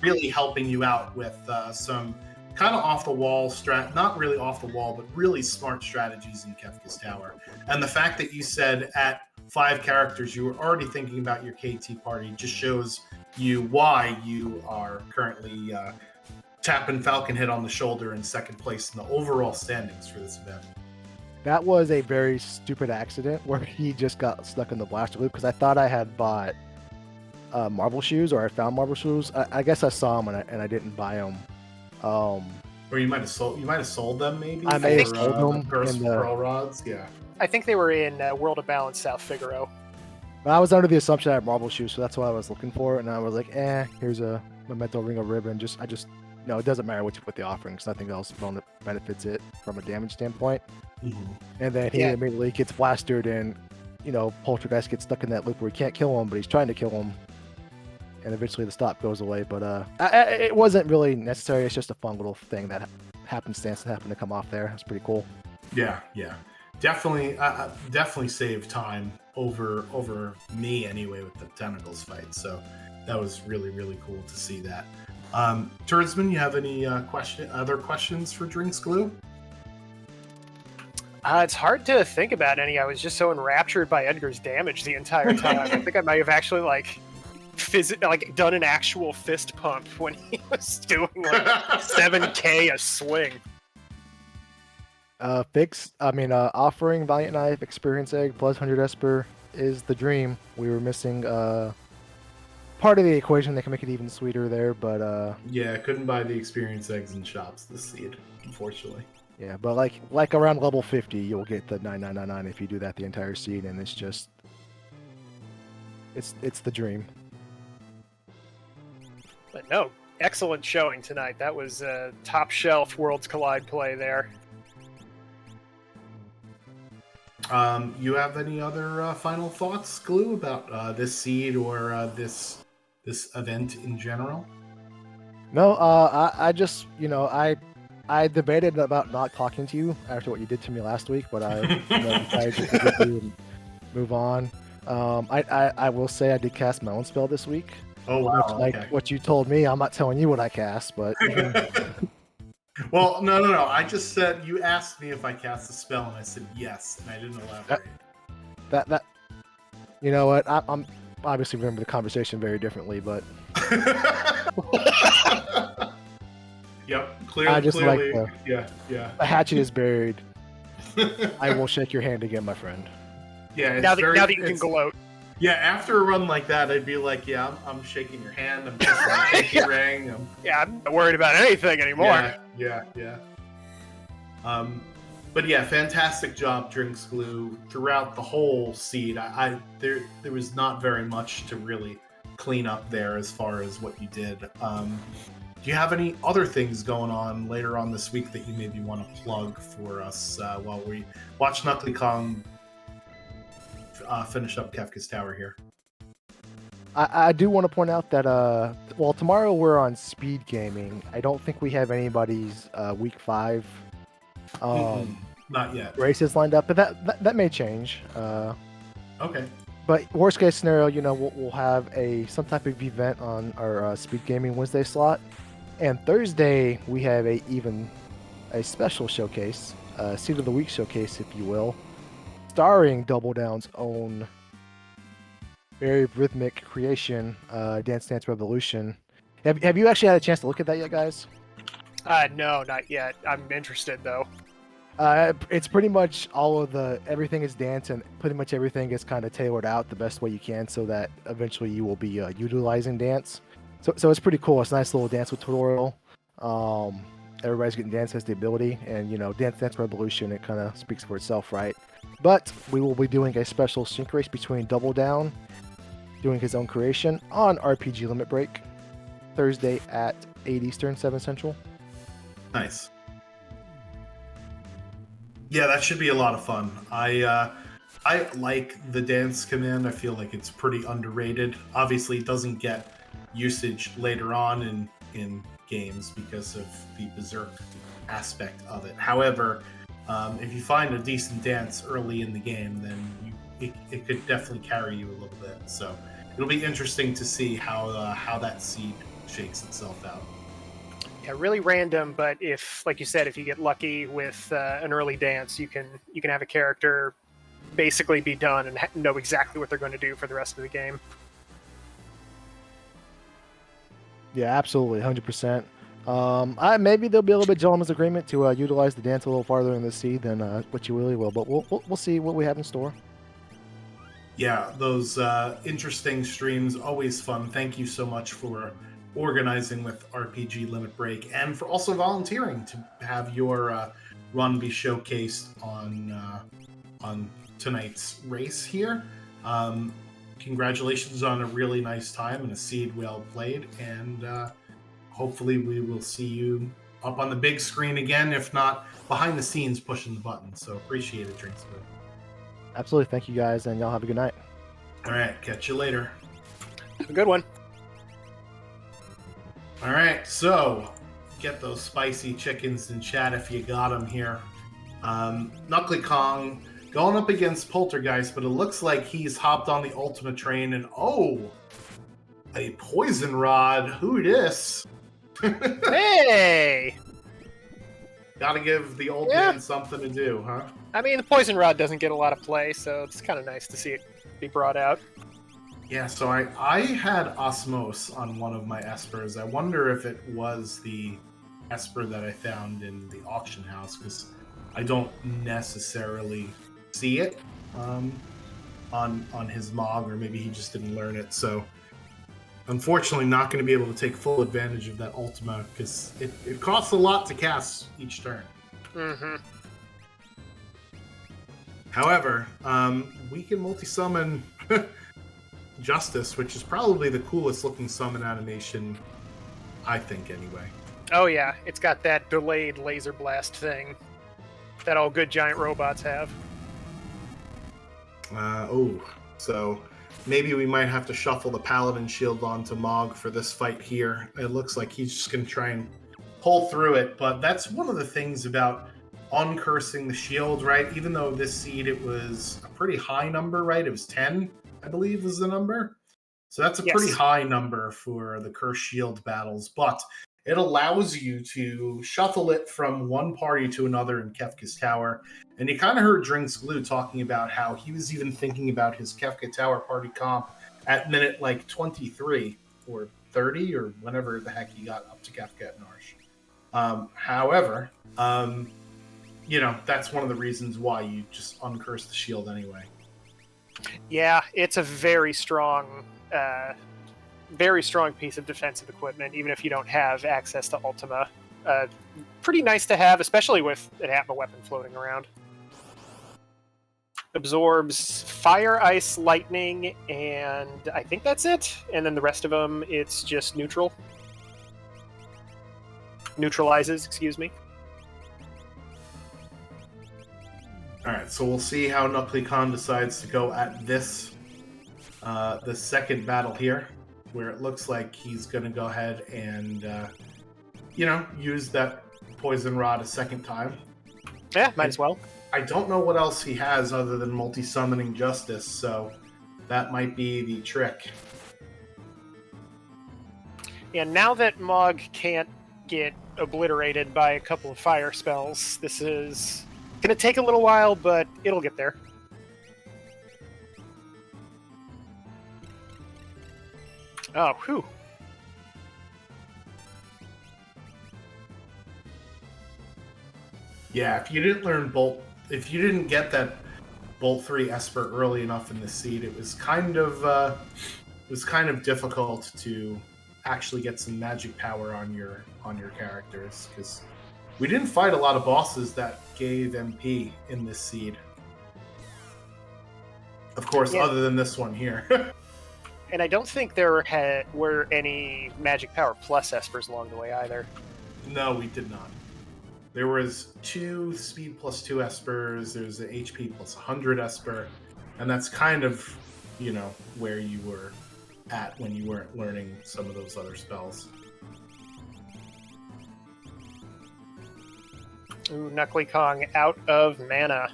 Really helping you out with some kind of off-the-wall not really off-the-wall, but really smart strategies in Kefka's Tower. And the fact that you said at 5 characters you were already thinking about your KT party just shows you why you are currently tapping Falcon Head on the shoulder in 2nd place in the overall standings for this event. That was a very stupid accident where he just got stuck in the blaster loop because I thought I had bought Marble Shoes, or I found Marble Shoes. I guess I saw them and I didn't buy them. Or you might have sold them, maybe. I may have sold them. Pearl rods, yeah. I think they were in World of Balance, South Figaro. But I was under the assumption I had Marble Shoes, so that's what I was looking for. And I was like, here's a Memento Ring of Ribbon. It doesn't matter what you put the offering, because nothing else benefits it from a damage standpoint. Mm-hmm. And then he immediately gets blastered, and Poltergeist gets stuck in that loop where he can't kill him, but he's trying to kill him. And eventually the stop goes away, but it wasn't really necessary. It's just a fun little thing that happened to come off there. It's pretty cool. Yeah. Definitely saved time over me anyway with the Tentacles fight. So that was really, really cool to see that. Turdsman, you have any other questions for Drinks Glue? It's hard to think about any. I was just so enraptured by Edgar's damage the entire time. I think I might have actually done an actual fist pump when he was doing 7K a swing. Offering Valiant Knife, Experience Egg, plus 100 Esper is the dream. We were missing part of the equation that can make it even sweeter there, but Yeah, couldn't buy the experience eggs in shops this seed, unfortunately. yeah, but like around level 50, you'll get the 9999 if you do that the entire seed, and it's just it's the dream. But no, excellent showing tonight. That was top shelf Worlds Collide play there. You have any other final thoughts, Glue, about this seed or this event in general? No, I just I debated about not talking to you after what you did to me last week, but I decided to forgive you and move on. I will say I did cast my own spell this week. Oh wow! Much like what you told me, I'm not telling you what I cast, but. Well, no. I just said you asked me if I cast a spell, and I said yes, and I didn't elaborate. That you know what? I'm obviously remember the conversation very differently, but. Yep, clearly. I just clearly, like yeah. The hatchet is buried. I will shake your hand again, my friend. Yeah, now that you can gloat. Yeah, after a run like that, I'd be like, yeah, I'm shaking your hand, I'm kissing your pinky ring. I'm not worried about anything anymore. Yeah. But yeah, fantastic job, Drinks Glue, throughout the whole seed. There was not very much to really clean up there as far as what you did. Do you have any other things going on later on this week that you maybe want to plug for us while we watch Knuckly Kong finish up Kefka's Tower here? I do want to point out that tomorrow we're on speed gaming. I don't think we have anybody's week 5 not yet races lined up, but that may change. Okay. But worst case scenario, we'll have some type of event on our speed gaming Wednesday slot, and Thursday we have a special showcase, Seed of the Week showcase, if you will, starring Double Down's own very rhythmic creation, Dance Dance Revolution. Have you actually had a chance to look at that yet, guys? No, not yet. I'm interested though. It's pretty much everything is dance, and pretty much everything is kind of tailored out the best way you can, so that eventually you will be utilizing dance. So it's pretty cool. It's a nice little dance tutorial. Everybody's getting dance as the ability, and Dance Dance Revolution, it kind of speaks for itself, right? But we will be doing a special sync race between Double Down doing his own creation on RPG Limit Break Thursday at 8 Eastern, 7 Central. Nice. Yeah, that should be a lot of fun. I like the dance command. I feel like it's pretty underrated. Obviously, it doesn't get usage later on in games because of the berserk aspect of it. However, if you find a decent dance early in the game, then it could definitely carry you a little bit. So it'll be interesting to see how that seed shakes itself out. Yeah, really random, but if, like you said, if you get lucky with an early dance, you can have a character basically be done and know exactly what they're going to do for the rest of the game. Yeah, absolutely, 100%. Maybe there'll be a little bit of gentleman's agreement to utilize the dance a little farther in the seed than what you really will, but we'll see what we have in store. Yeah, those interesting streams, always fun. Thank you so much for organizing with RPG Limit Break and for also volunteering to have your run be showcased on tonight's race here. Congratulations on a really nice time and a seed well played, and hopefully we will see you up on the big screen again, if not behind the scenes pushing the buttons. So appreciate it, Drinks Glue. Absolutely. Thank you guys, and y'all have a good night. All right, catch you later. Have a good one. All right, so get those spicy chickens in chat if you got them here. Knuckly Kong going up against Poltergeist, but it looks like he's hopped on the ultimate train, and a poison rod. Who dis? Hey! Gotta give the old man something to do, huh? I mean, the poison rod doesn't get a lot of play, so it's kind of nice to see it be brought out. Yeah, so I had Osmos on one of my Espers. I wonder if it was the Esper that I found in the auction house, because I don't necessarily see it on his Mog, or maybe he just didn't learn it. So unfortunately not going to be able to take full advantage of that Ultima, because it costs a lot to cast each turn. Mm-hmm. However, we can multi-summon Justice, which is probably the coolest looking summon animation, I think, anyway. Oh yeah, it's got that delayed laser blast thing that all good giant robots have. So maybe we might have to shuffle the Paladin Shield onto Mog for this fight here. It looks like he's just going to try and pull through it, but that's one of the things about uncursing the shield, right? Even though this seed, it was a pretty high number, right? It was 10, I believe, was the number. So that's a pretty high number for the curse shield battles, but it allows you to shuffle it from one party to another in Kefka's Tower. And you kind of heard Drinks Glue talking about how he was even thinking about his Kefka Tower party comp at minute like 23 or 30 or whenever the heck he got up to Kefka at Narsh. However, that's one of the reasons why you just uncurse the shield anyway. Yeah, it's a very strong piece of defensive equipment, even if you don't have access to Ultima. Pretty nice to have, especially with an Atma weapon floating around. Absorbs fire, ice, lightning, and I think that's it. And then the rest of them, it's just neutral. Neutralizes, excuse me. Alright, so we'll see how Knuckly Khan decides to go at this the second battle here, where it looks like he's going to go ahead and, use that Poison Rod a second time. Yeah, might as well. I don't know what else he has other than multi-summoning Justice, so that might be the trick. Yeah, now that Mog can't get obliterated by a couple of fire spells, this is going to take a little while, but it'll get there. Oh, whew. Yeah, if you didn't get that Bolt 3 Esper early enough in the seed, it was kind of difficult to actually get some magic power on your characters, because we didn't fight a lot of bosses that gave MP in this seed. Of course, other than this one here. And I don't think there were any magic power plus Espers along the way either. No, we did not. There was 2 speed plus 2 Espers, there's an HP plus 100 Esper, and that's kind of, where you were at when you weren't learning some of those other spells. Ooh, Knuckly Kong out of mana.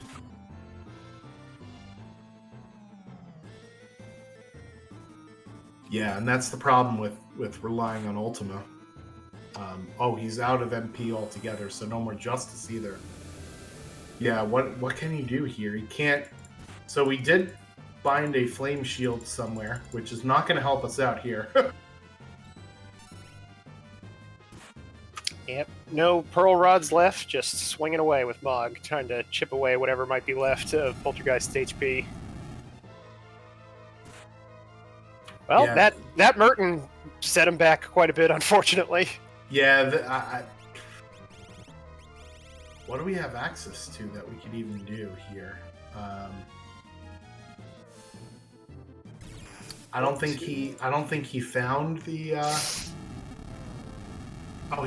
Yeah, and that's the problem with relying on Ultima. He's out of MP altogether, so no more Justice either. Yeah, what can he do here? He can't... So we did find a Flame Shield somewhere, which is not going to help us out here. Yep, no Pearl Rods left, just swinging away with Mog, trying to chip away whatever might be left of Poltergeist's HP. Well, Yeah. that Merton set him back quite a bit, unfortunately. Yeah, what do we have access to that we could even do here? I don't think he found the.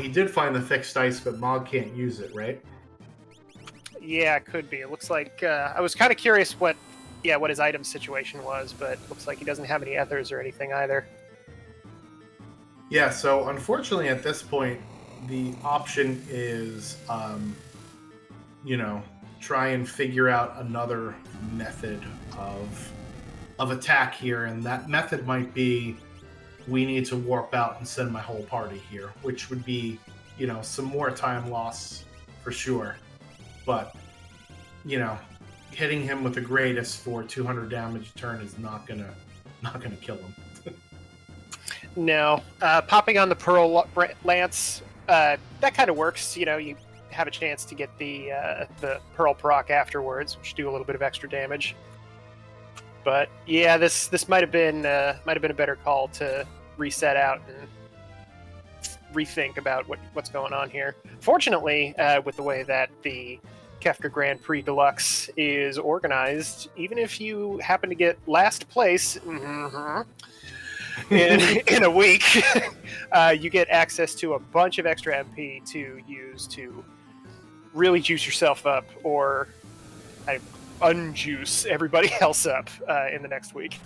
He did find the fixed ice, but Mog can't use it, right? Yeah, it could be. It looks like I was kind of curious what his item situation was, but it looks like he doesn't have any ethers or anything either. Yeah, so unfortunately at this point, the option is, try and figure out another method of attack here, and that method might be, we need to warp out and send my whole party here, which would be, some more time loss for sure. But, hitting him with the greatest for 200 damage a turn is not gonna kill him. No. Popping on the Pearl Lance, that kind of works. You have a chance to get the Pearl proc afterwards, which do a little bit of extra damage. But yeah, this might have been a better call to reset out and rethink about what's going on here. Fortunately, with the way that the Kefka Grand Prix Deluxe is organized, even if you happen to get last place in a week, you get access to a bunch of extra MP to use to really juice yourself up, or unjuice everybody else up in the next week.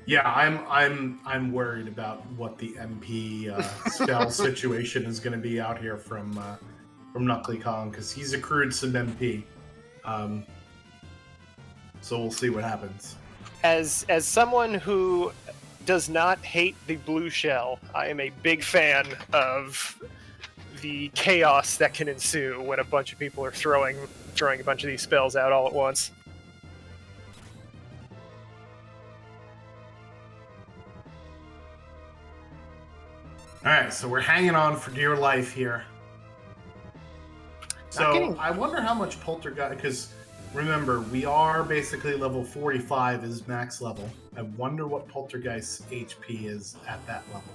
Yeah, I'm worried about what the MP spell situation is going to be out here from Knuckly Kong, because he's accrued some MP. So we'll see what happens. As someone who does not hate the blue shell, I am a big fan of the chaos that can ensue when a bunch of people are throwing a bunch of these spells out all at once. Alright, so we're hanging on for dear life here. So I wonder how much Poltergeist, because remember, we are basically level 45 is max level. I wonder what Poltergeist's HP is at that level.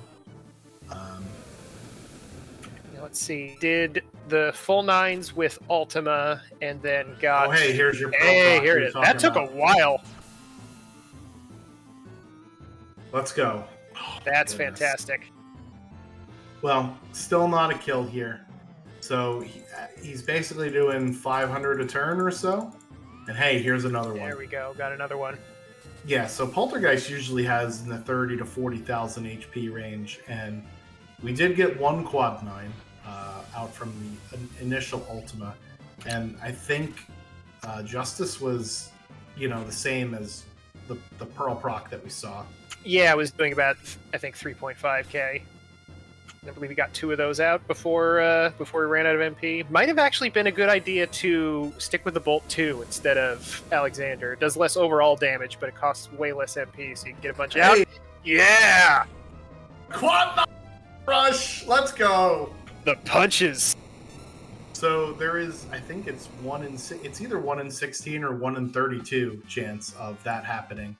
Let's see. Did the full 9s with Ultima, and then got... Oh, hey, here's your... Hey, here it is. That took a while. Let's go. That's fantastic. Well, still not a kill here. So he's basically doing 500 a turn or so. And hey, here's another one. There we go. Got another one. Yeah, so Poltergeist usually has in the 30 to 40,000 HP range. And we did get one quad 9 out from the initial Ultima. And I think Justice was, the same as the Pearl proc that we saw. Yeah, it was doing about, I think, 3.5k. I believe we got 2 of those out before we ran out of MP. Might have actually been a good idea to stick with the Bolt 2 instead of Alexander. It does less overall damage, but it costs way less MP, so you can get a bunch out. Yeah! Quad rush! Let's go! The punches! So there is, I think it's it's either 1 in 16 or 1 in 32 chance of that happening.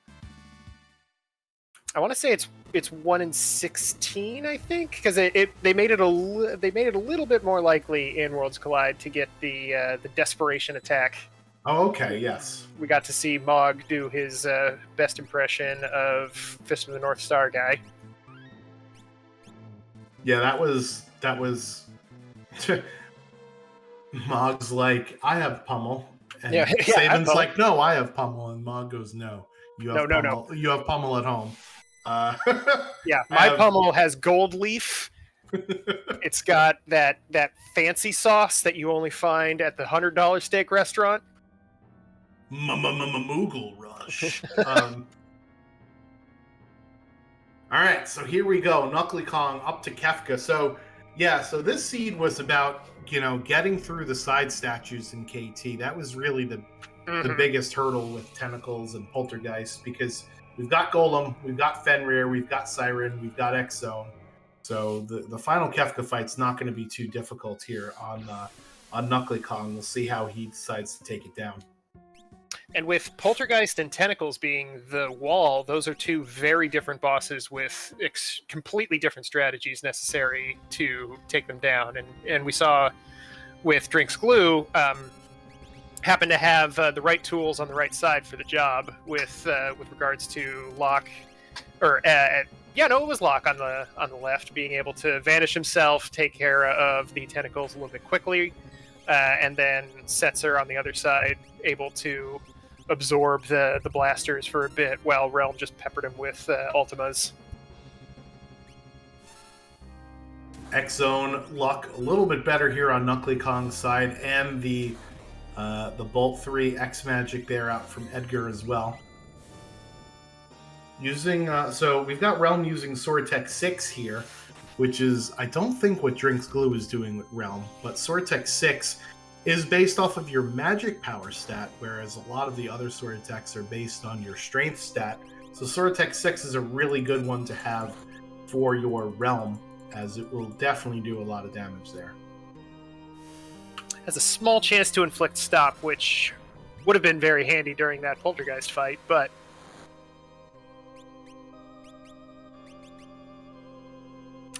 I want to say it's 1 in 16, I think, because they made it a little bit more likely in Worlds Collide to get the desperation attack. Oh, okay, yes. We got to see Mog do his best impression of Fist of the North Star guy. Yeah, that was Mog's like, I have pummel, and Saban's like, no, I have pummel, and Mog goes, no, you have pummel. No. You have pummel at home. Yeah, my pummel has gold leaf. It's got that fancy sauce that you only find at the $100 steak restaurant. Moogle rush. All right, so here we go. Knuckly Kong up to Kefka. So this seed was about getting through the side statues in KT. That was really the biggest hurdle with Tentacles and Poltergeist, because we've got Golem, we've got Fenrir, we've got Siren, we've got X-Zone. So the final Kefka fight's not going to be too difficult here on Knuckly Kong. We'll see how he decides to take it down. And with Poltergeist and Tentacles being the wall, those are 2 very different bosses with completely different strategies necessary to take them down. And we saw with Drink's Glue, happen to have the right tools on the right side for the job with regards to Locke, or it was Locke on the left, being able to vanish himself, take care of the Tentacles a little bit quickly, and then Setzer on the other side, able to absorb the blasters for a bit, while Realm just peppered him with Ultimas. X-Zone luck a little bit better here on Knuckly Kong's side, and the Bolt 3 X Magic there out from Edgar as well. So we've got Realm using Sword Tech 6 here, which is, I don't think what Drink's Glue is doing with Realm, but Sword Tech 6 is based off of your magic power stat, whereas a lot of the other Sword Attacks are based on your strength stat. So Sword Tech 6 is a really good one to have for your Realm, as it will definitely do a lot of damage there. has a small chance to inflict stop, which would have been very handy during that poltergeist fight, but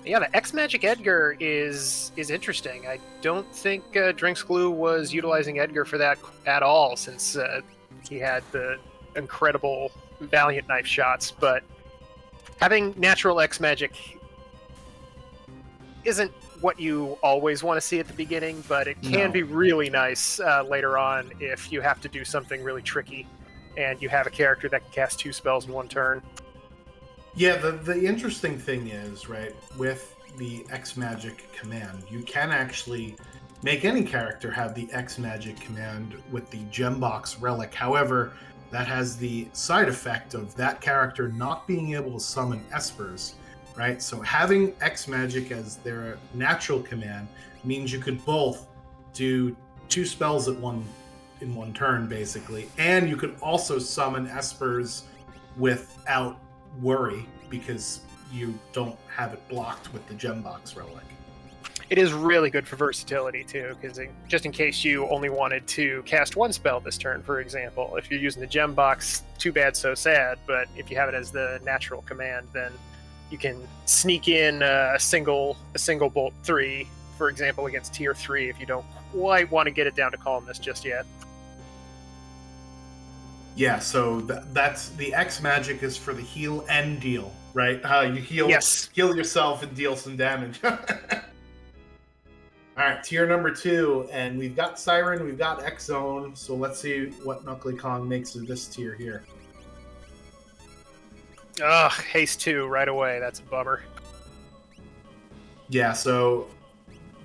yeah, the X-Magic Edgar is interesting. I don't think Drinks Glue was utilizing Edgar for that at all, since he had the incredible Valiant Knife shots, but having natural X-Magic isn't what you always want to see at the beginning, but it can be really nice later on if you have to do something really tricky and you have a character that can cast 2 spells in 1 turn. Yeah, the interesting thing is, right, with the X-Magic command, you can actually make any character have the X-Magic command with the Gembox Relic. However, that has the side effect of that character not being able to summon Espers, right? So having X-Magic as their natural command means you could both do 2 spells in one turn, basically, and you could also summon Espers without worry because you don't have it blocked with the Gembox Relic. It is really good for versatility too, because just in case you only wanted to cast 1 spell this turn, for example, if you're using the Gembox, too bad, so sad, but if you have it as the natural command, then you can sneak in a single bolt 3, for example, against tier 3 if you don't quite want to get it down to columnist just yet. Yeah, so that's the X magic is for the heal and deal, right? You heal yourself and deal some damage. All right, tier number 2, and we've got Siren, we've got X Zone, so let's see what Knuckly Kong makes of this tier here. Ugh, haste 2 right away. That's a bummer. Yeah, so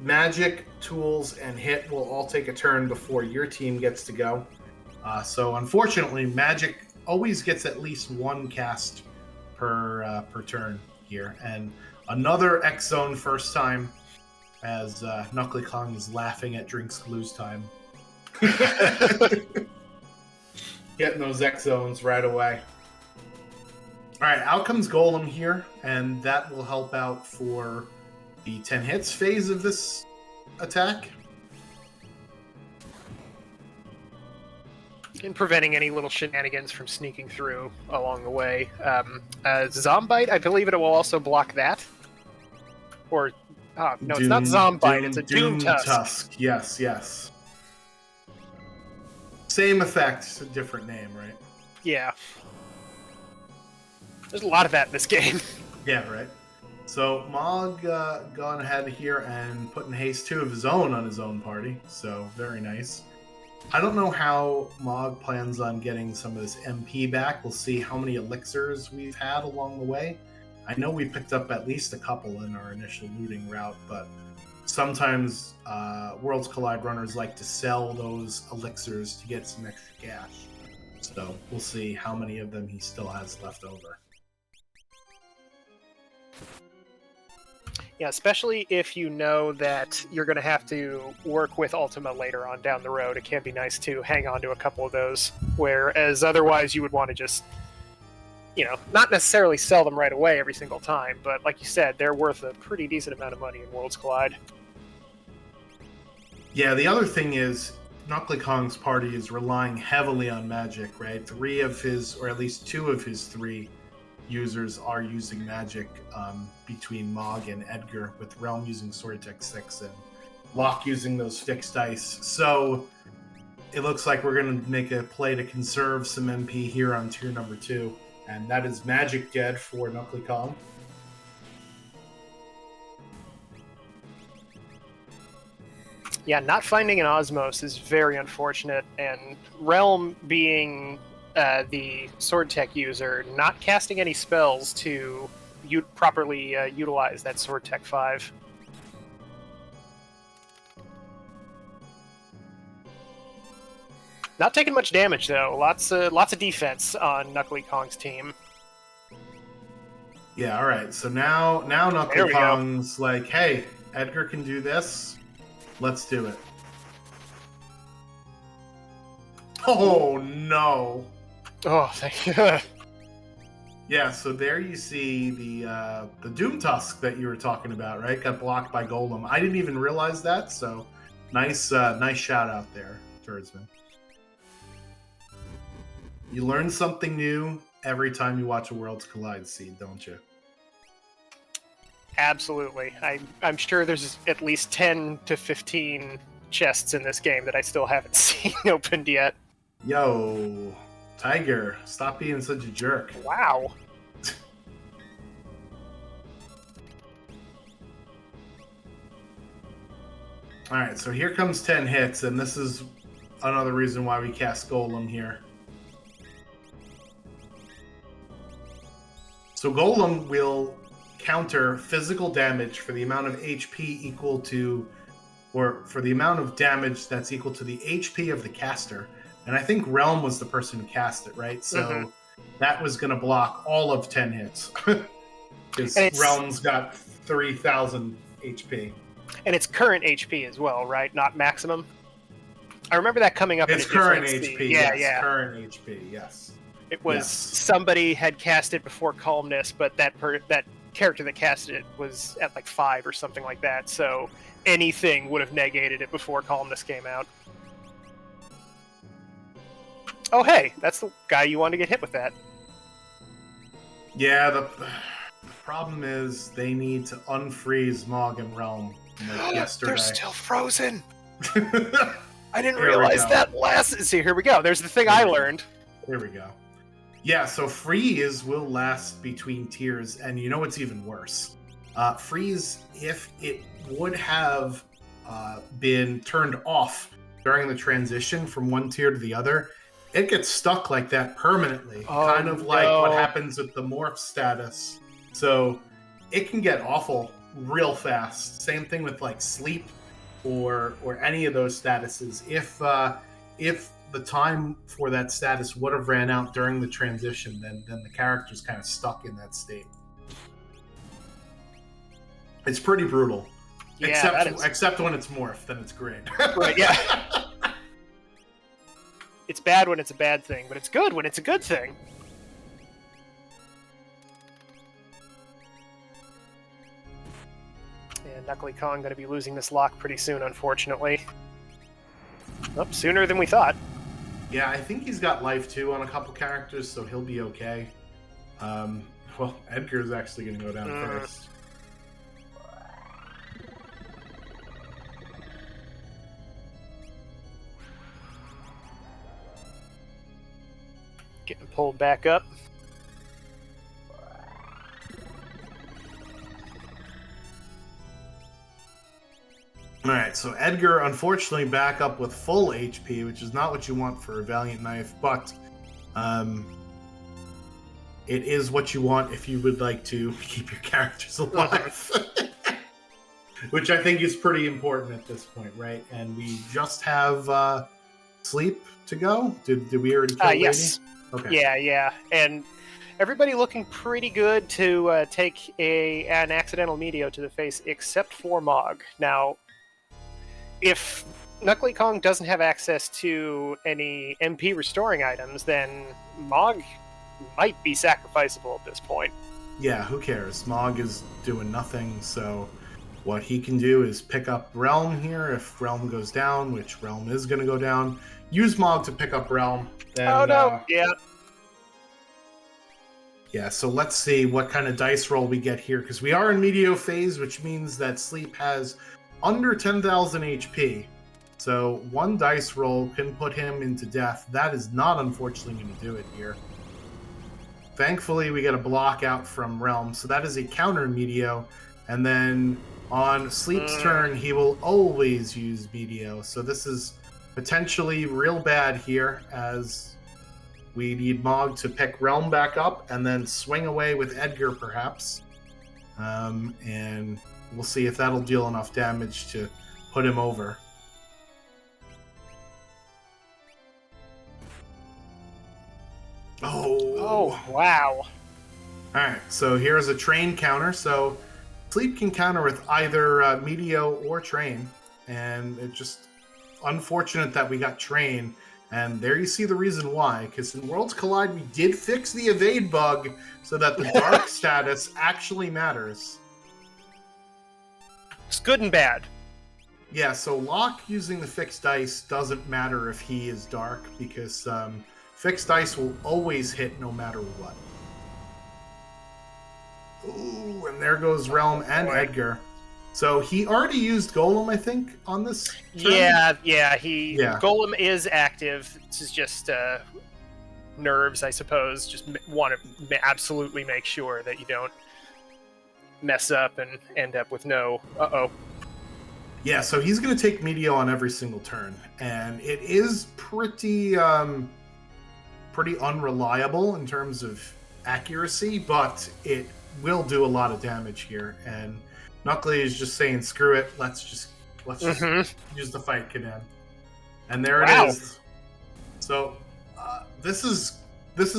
magic, tools, and hit will all take a turn before your team gets to go. So unfortunately, magic always gets at least 1 cast per turn here, and another X Zone first time, as Knuckly Kong is laughing at Drinks Glue's time. Getting those X Zones right away. All right, out comes Golem here, and that will help out for the 10 hits phase of this attack. And preventing any little shenanigans from sneaking through along the way. Zombite, I believe it will also block that. Or, no, it's not Zombite, it's a Doom Tusk. Yes. Same effect, different name, right? Yeah. There's a lot of that in this game. Yeah, right. So Mog gone ahead here and putting haste 2 of his own on his own party, so very nice. I don't know how Mog plans on getting some of this MP back. We'll see how many elixirs we've had along the way. I know we picked up at least a couple in our initial looting route, but sometimes Worlds Collide runners like to sell those elixirs to get some extra cash. So we'll see how many of them he still has left over. Yeah, especially if you know that you're going to have to work with Ultima later on down the road. It can be nice to hang on to a couple of those, whereas otherwise you would want to just, not necessarily sell them right away every single time, but like you said, they're worth a pretty decent amount of money in Worlds Collide. Yeah, the other thing is, Knuckly Kong's party is relying heavily on magic, right? 3 of his, or at least 2 of his 3 users are using magic between Mog and Edgar, with Realm using Sword Tech 6 and Locke using those fixed dice. So it looks like we're going to make a play to conserve some MP here on tier number 2, and that is magic dead for Knuckly Kong. Yeah, not finding an Osmos is very unfortunate, and Realm being the Sword Tech user, not casting any spells to properly utilize that Sword Tech 5. Not taking much damage though. Lots of defense on Knuckly Kong's team. Yeah, all right. So now Knuckly Kong's like, hey, Edgar can do this. Let's do it. Oh no. Oh, thank you. Yeah, so there you see the Doom Tusk that you were talking about, right? Got blocked by Golem. I didn't even realize that, so Nice shout out there, Turdsman. You learn something new every time you watch a Worlds Collide seed, don't you? Absolutely. I'm sure there's at least 10 to 15 chests in this game that I still haven't seen opened yet. Yo, Tiger, stop being such a jerk. Wow. Alright, so here comes 10 hits, and this is another reason why we cast Golem here. So Golem will counter physical damage for the amount of HP equal to, or for the amount of damage that's equal to the HP of the caster. And I think Realm was the person who cast it, right? So that was going to block all of 10 hits. Because Realm's got 3,000 HP. And it's current HP as well, right? Not maximum? I remember that coming up it's in a current different HP, yeah, yes. yeah. Current HP, yes. It was somebody had cast it before Calmness, but that character that casted it was at like 5 or something like that, so anything would have negated it before Calmness came out. Oh hey, that's the guy you wanted to get hit with that. Yeah, the problem is they need to unfreeze Mog and Realm like yesterday. They're still frozen! I didn't realize that last... See, here we go. There's the thing I learned. Here we go. Yeah, so freeze will last between tiers, and you know what's even worse? Freeze, if it would have been turned off during the transition from one tier to the other, it gets stuck like that permanently. Kind of like what happens with the morph status. So it can get awful real fast. Same thing with like sleep or any of those statuses. If the time for that status would have ran out during the transition, then the character's kind of stuck in that state. It's pretty brutal. Yeah, except when it's morphed, then it's great. Right, yeah. It's bad when it's a bad thing, but it's good when it's a good thing. And Knuckly Kong going to be losing this lock pretty soon, unfortunately. Oh, sooner than we thought. Yeah, I think he's got life too on a couple characters, so he'll be okay. Well, Edgar's actually going to go down first. Getting pulled back up. Alright, so Edgar, unfortunately, back up with full HP, which is not what you want for a Valiant Knife, but it is what you want if you would like to keep your characters alive. Which I think is pretty important at this point, right? And we just have Sleep to go? Did we already kill Lady? Yes. Okay. Yeah. And everybody looking pretty good to take an accidental Meteo to the face, except for Mog. Now, if Knuckly Kong doesn't have access to any MP restoring items, then Mog might be sacrificable at this point. Yeah, who cares? Mog is doing nothing, so what he can do is pick up Realm here. If Realm goes down, which Realm is going to go down, use Mog to pick up Realm. Then, oh no, yeah. Yeah, so let's see what kind of dice roll we get here, because we are in Meteo phase, which means that Sleep has under 10,000 HP. So one dice roll can put him into death. That is not, unfortunately, going to do it here. Thankfully, we get a block out from Realm, so that is a counter Meteo. And then on Sleep's turn, he will always use Meteo. So this is potentially real bad here, as we need Mog to pick Realm back up and then swing away with Edgar, perhaps. And we'll see if that'll deal enough damage to put him over. Oh, wow. Alright, so here's a train counter. So Sleep can counter with either Meteo or train. And it's just unfortunate that we got train. And there you see the reason why. Because in Worlds Collide, we did fix the evade bug so that the dark status actually matters. It's good and bad. Yeah, so Locke using the fixed dice doesn't matter if he is dark, because fixed dice will always hit no matter what. Ooh, and there goes Realm and Edgar. So he already used Golem, I think, on this turn? Yeah. Yeah. Golem is active. This is just nerves, I suppose. Just want to absolutely make sure that you don't mess up and end up with no Yeah, so he's going to take Meteo on every single turn, and it is pretty unreliable in terms of accuracy, but it will do a lot of damage here. And Knuckly is just saying, "Screw it, let's just use the fight command." And there it is. So this is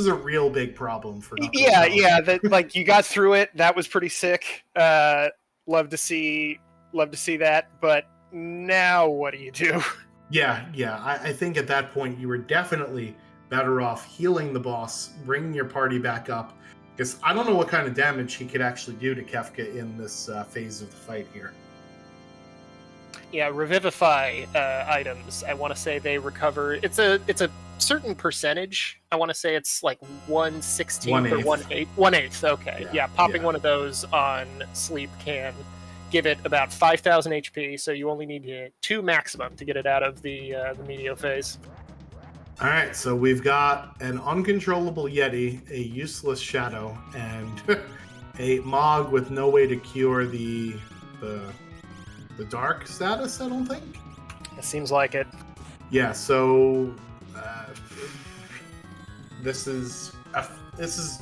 a real big problem for Knuckly. Yeah. That, like, you got through it. That was pretty sick. Love to see that. But now, what do you do? Yeah. I think at that point you were definitely better off healing the boss, bringing your party back up, because I don't know what kind of damage he could actually do to Kefka in this phase of the fight here. Yeah, Revivify items. I want to say they recover. It's a certain percentage. I want to say it's like 1/16 or 1/8. 1/8. Okay. Yeah, popping one of those on sleep can give it about 5,000 HP. So you only need 2 maximum to get it out of the Meteo phase. All right, so we've got an uncontrollable Yeti, a useless Shadow, and a Mog with no way to cure the dark status, I don't think. It seems like it. Yeah, so this is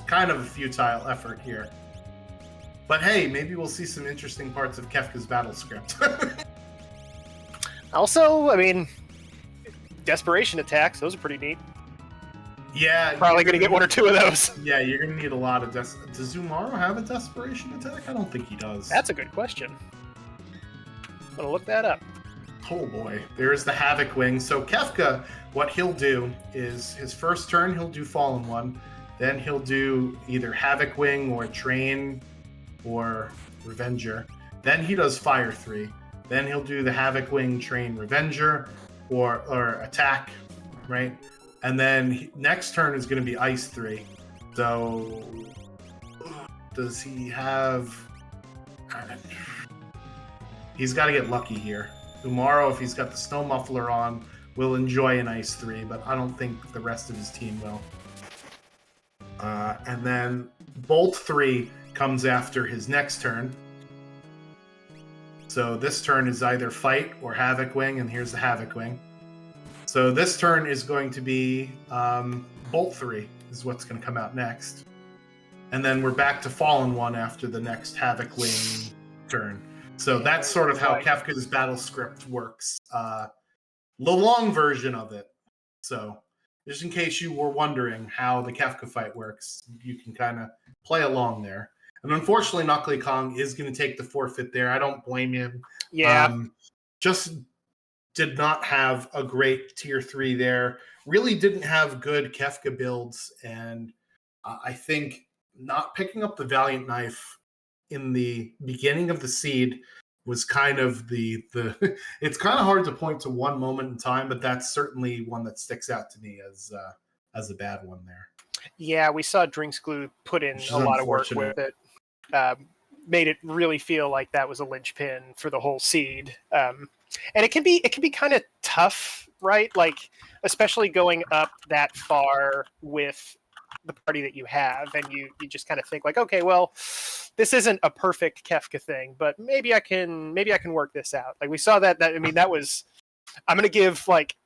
kind of a futile effort here. But hey, maybe we'll see some interesting parts of Kefka's battle script. Also, I mean, desperation attacks, those are pretty neat. Yeah. Probably going to get 1 or 2 of those. Yeah, you're going to need a lot of Does Zumaro have a desperation attack? I don't think he does. That's a good question. I'm going to look that up. Oh boy, there's the Havoc Wing. So Kefka, what he'll do is his first turn, he'll do Fallen One. Then he'll do either Havoc Wing or Train or Revenger. Then he does Fire 3. Then he'll do the Havoc Wing, Train, Revenger, or Attack, right? And then next turn is going to be Ice 3. So does he have... He's got to get lucky here. Tomorrow, if he's got the Snow Muffler on, will enjoy an Ice 3, but I don't think the rest of his team will. And then Bolt 3 comes after his next turn. So this turn is either Fight or Havoc Wing, and here's the Havoc Wing. So this turn is going to be Bolt 3 is what's going to come out next. And then we're back to Fallen One after the next Havoc Wing turn. So that's sort of how Kefka's battle script works. The long version of it. So just in case you were wondering how the Kefka fight works, you can kind of play along there. And unfortunately, Knuckly Kong is going to take the forfeit there. I don't blame him. Yeah. Just did not have a great tier 3 there. Really didn't have good Kefka builds. And I think not picking up the Valiant Knife in the beginning of the seed was kind of the it's kind of hard to point to one moment in time, but that's certainly one that sticks out to me as a bad one there. Yeah, we saw Drinks Glue put in a lot of work with it. Made it really feel like that was a linchpin for the whole seed. And it can be kind of tough, right? Like, especially going up that far with the party that you have, and you just kind of think like, okay, well, this isn't a perfect Kefka thing, but maybe I can work this out. Like, we saw that I mean, that was, I'm going to give like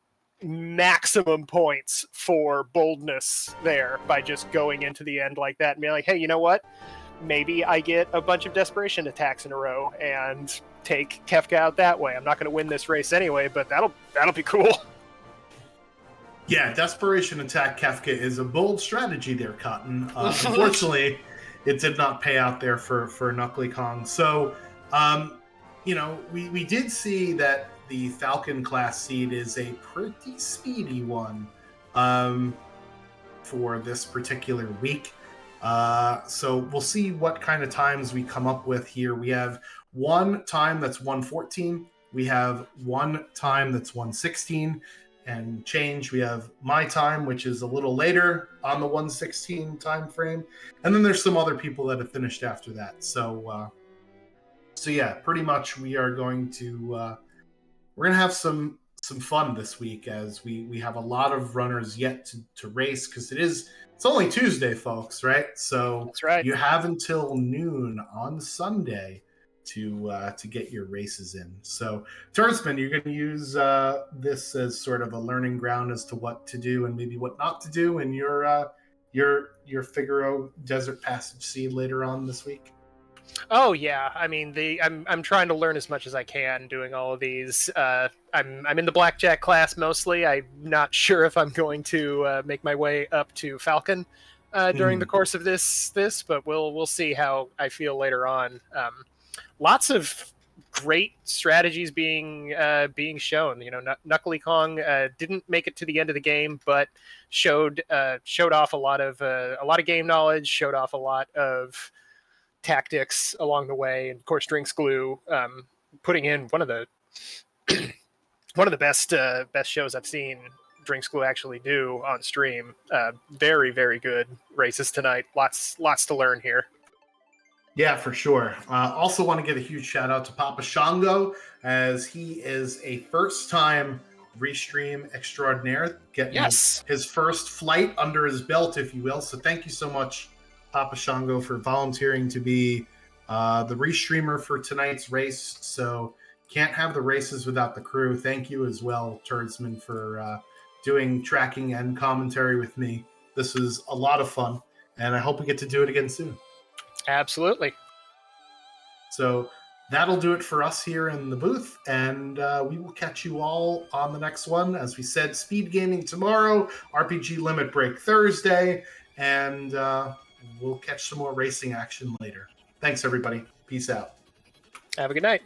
maximum points for boldness there by just going into the end like that and being like, hey, you know what? Maybe I get a bunch of desperation attacks in a row and take Kefka out that way. I'm not going to win this race anyway, but that'll be cool. Yeah, Desperation Attack Kefka is a bold strategy there, Cotton. Unfortunately, it did not pay out there for Knuckly Kong. So, we did see that the Falcon class seed is a pretty speedy one for this particular week. So we'll see what kind of times we come up with here. We have one time that's 1:14, We have one time that's 1:16 and change. We have my time, which is a little later on the 1:16 time frame, and then there's some other people that have finished after that. So yeah, pretty much we are going to we're gonna have some fun this week as we have a lot of runners yet to race because it's only Tuesday, folks, right? So That's right. you have until noon on Sunday to get your races in. So, Turdsman, you're going to use this as sort of a learning ground as to what to do and maybe what not to do in your Figaro Desert Passage seed later on this week. Oh yeah, I mean I'm trying to learn as much as I can doing all of these. I'm in the blackjack class mostly. I'm not sure if I'm going to make my way up to Falcon during the course of this, but we'll see how I feel later on. Lots of great strategies being shown. You know, Knuckly Kong didn't make it to the end of the game, but showed off a lot of game knowledge, showed off a lot of tactics along the way, and of course Drinks Glue putting in one of the best shows I've seen Drinks Glue actually do on stream. Very, very good races tonight. Lots to learn here. Yeah, for sure. Also want to give a huge shout out to Papa Shango, as he is a first-time Restream extraordinaire, getting his first flight under his belt, if you will. So thank you so much, Papa Shango, for volunteering to be the Restreamer for tonight's race. So can't have the races without the crew. Thank you as well, Turdsman, for doing tracking and commentary with me. This was a lot of fun, and I hope we get to do it again soon. Absolutely. So that'll do it for us here in the booth, and we will catch you all on the next one. As we said, speed gaming tomorrow, RPG Limit Break Thursday, and we'll catch some more racing action later. Thanks, everybody. Peace out. Have a good night.